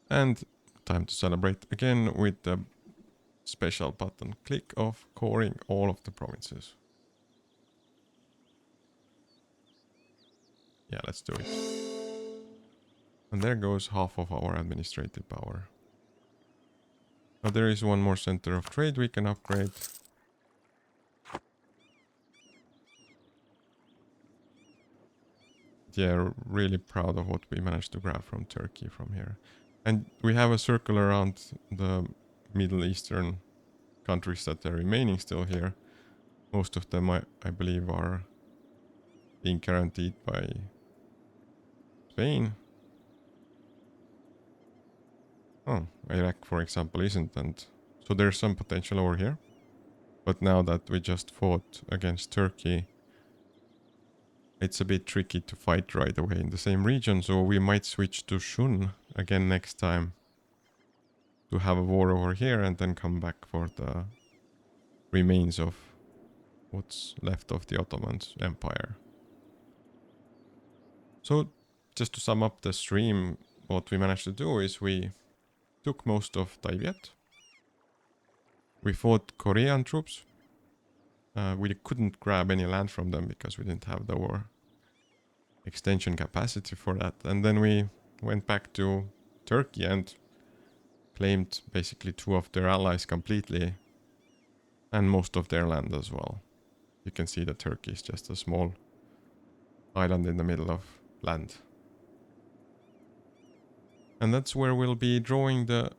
And time to celebrate again with the special button click of coring all of the provinces. Yeah, let's do it. And there goes half of our administrative power. Now there is one more center of trade we can upgrade. Yeah, really proud of what we managed to grab from Turkey from here. And we have a circle around the Middle Eastern countries that are remaining still here. Most of them, I believe, are being guaranteed by Spain. Oh, Iraq, for example, isn't. And so there's some potential over here. But now that we just fought against Turkey, it's a bit tricky to fight right away in the same region. So we might switch to Shun again next time to have a war over here and then come back for the remains of what's left of the Ottoman Empire. So just to sum up the stream, what we managed to do is we took most of Taiviet. We fought Korean troops. We couldn't grab any land from them because we didn't have the war extension capacity for that. And then we went back to Turkey and claimed basically 2 of their allies completely and most of their land as well. You can see that Turkey is just a small island in the middle of land. And that's where we'll be drawing the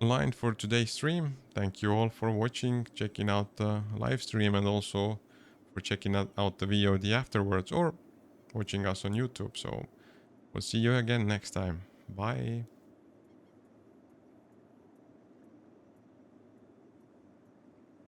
line for today's stream. Thank you all for watching, checking out the live stream, and also for checking out the VOD afterwards or watching us on YouTube. So we'll see you again next time. Bye.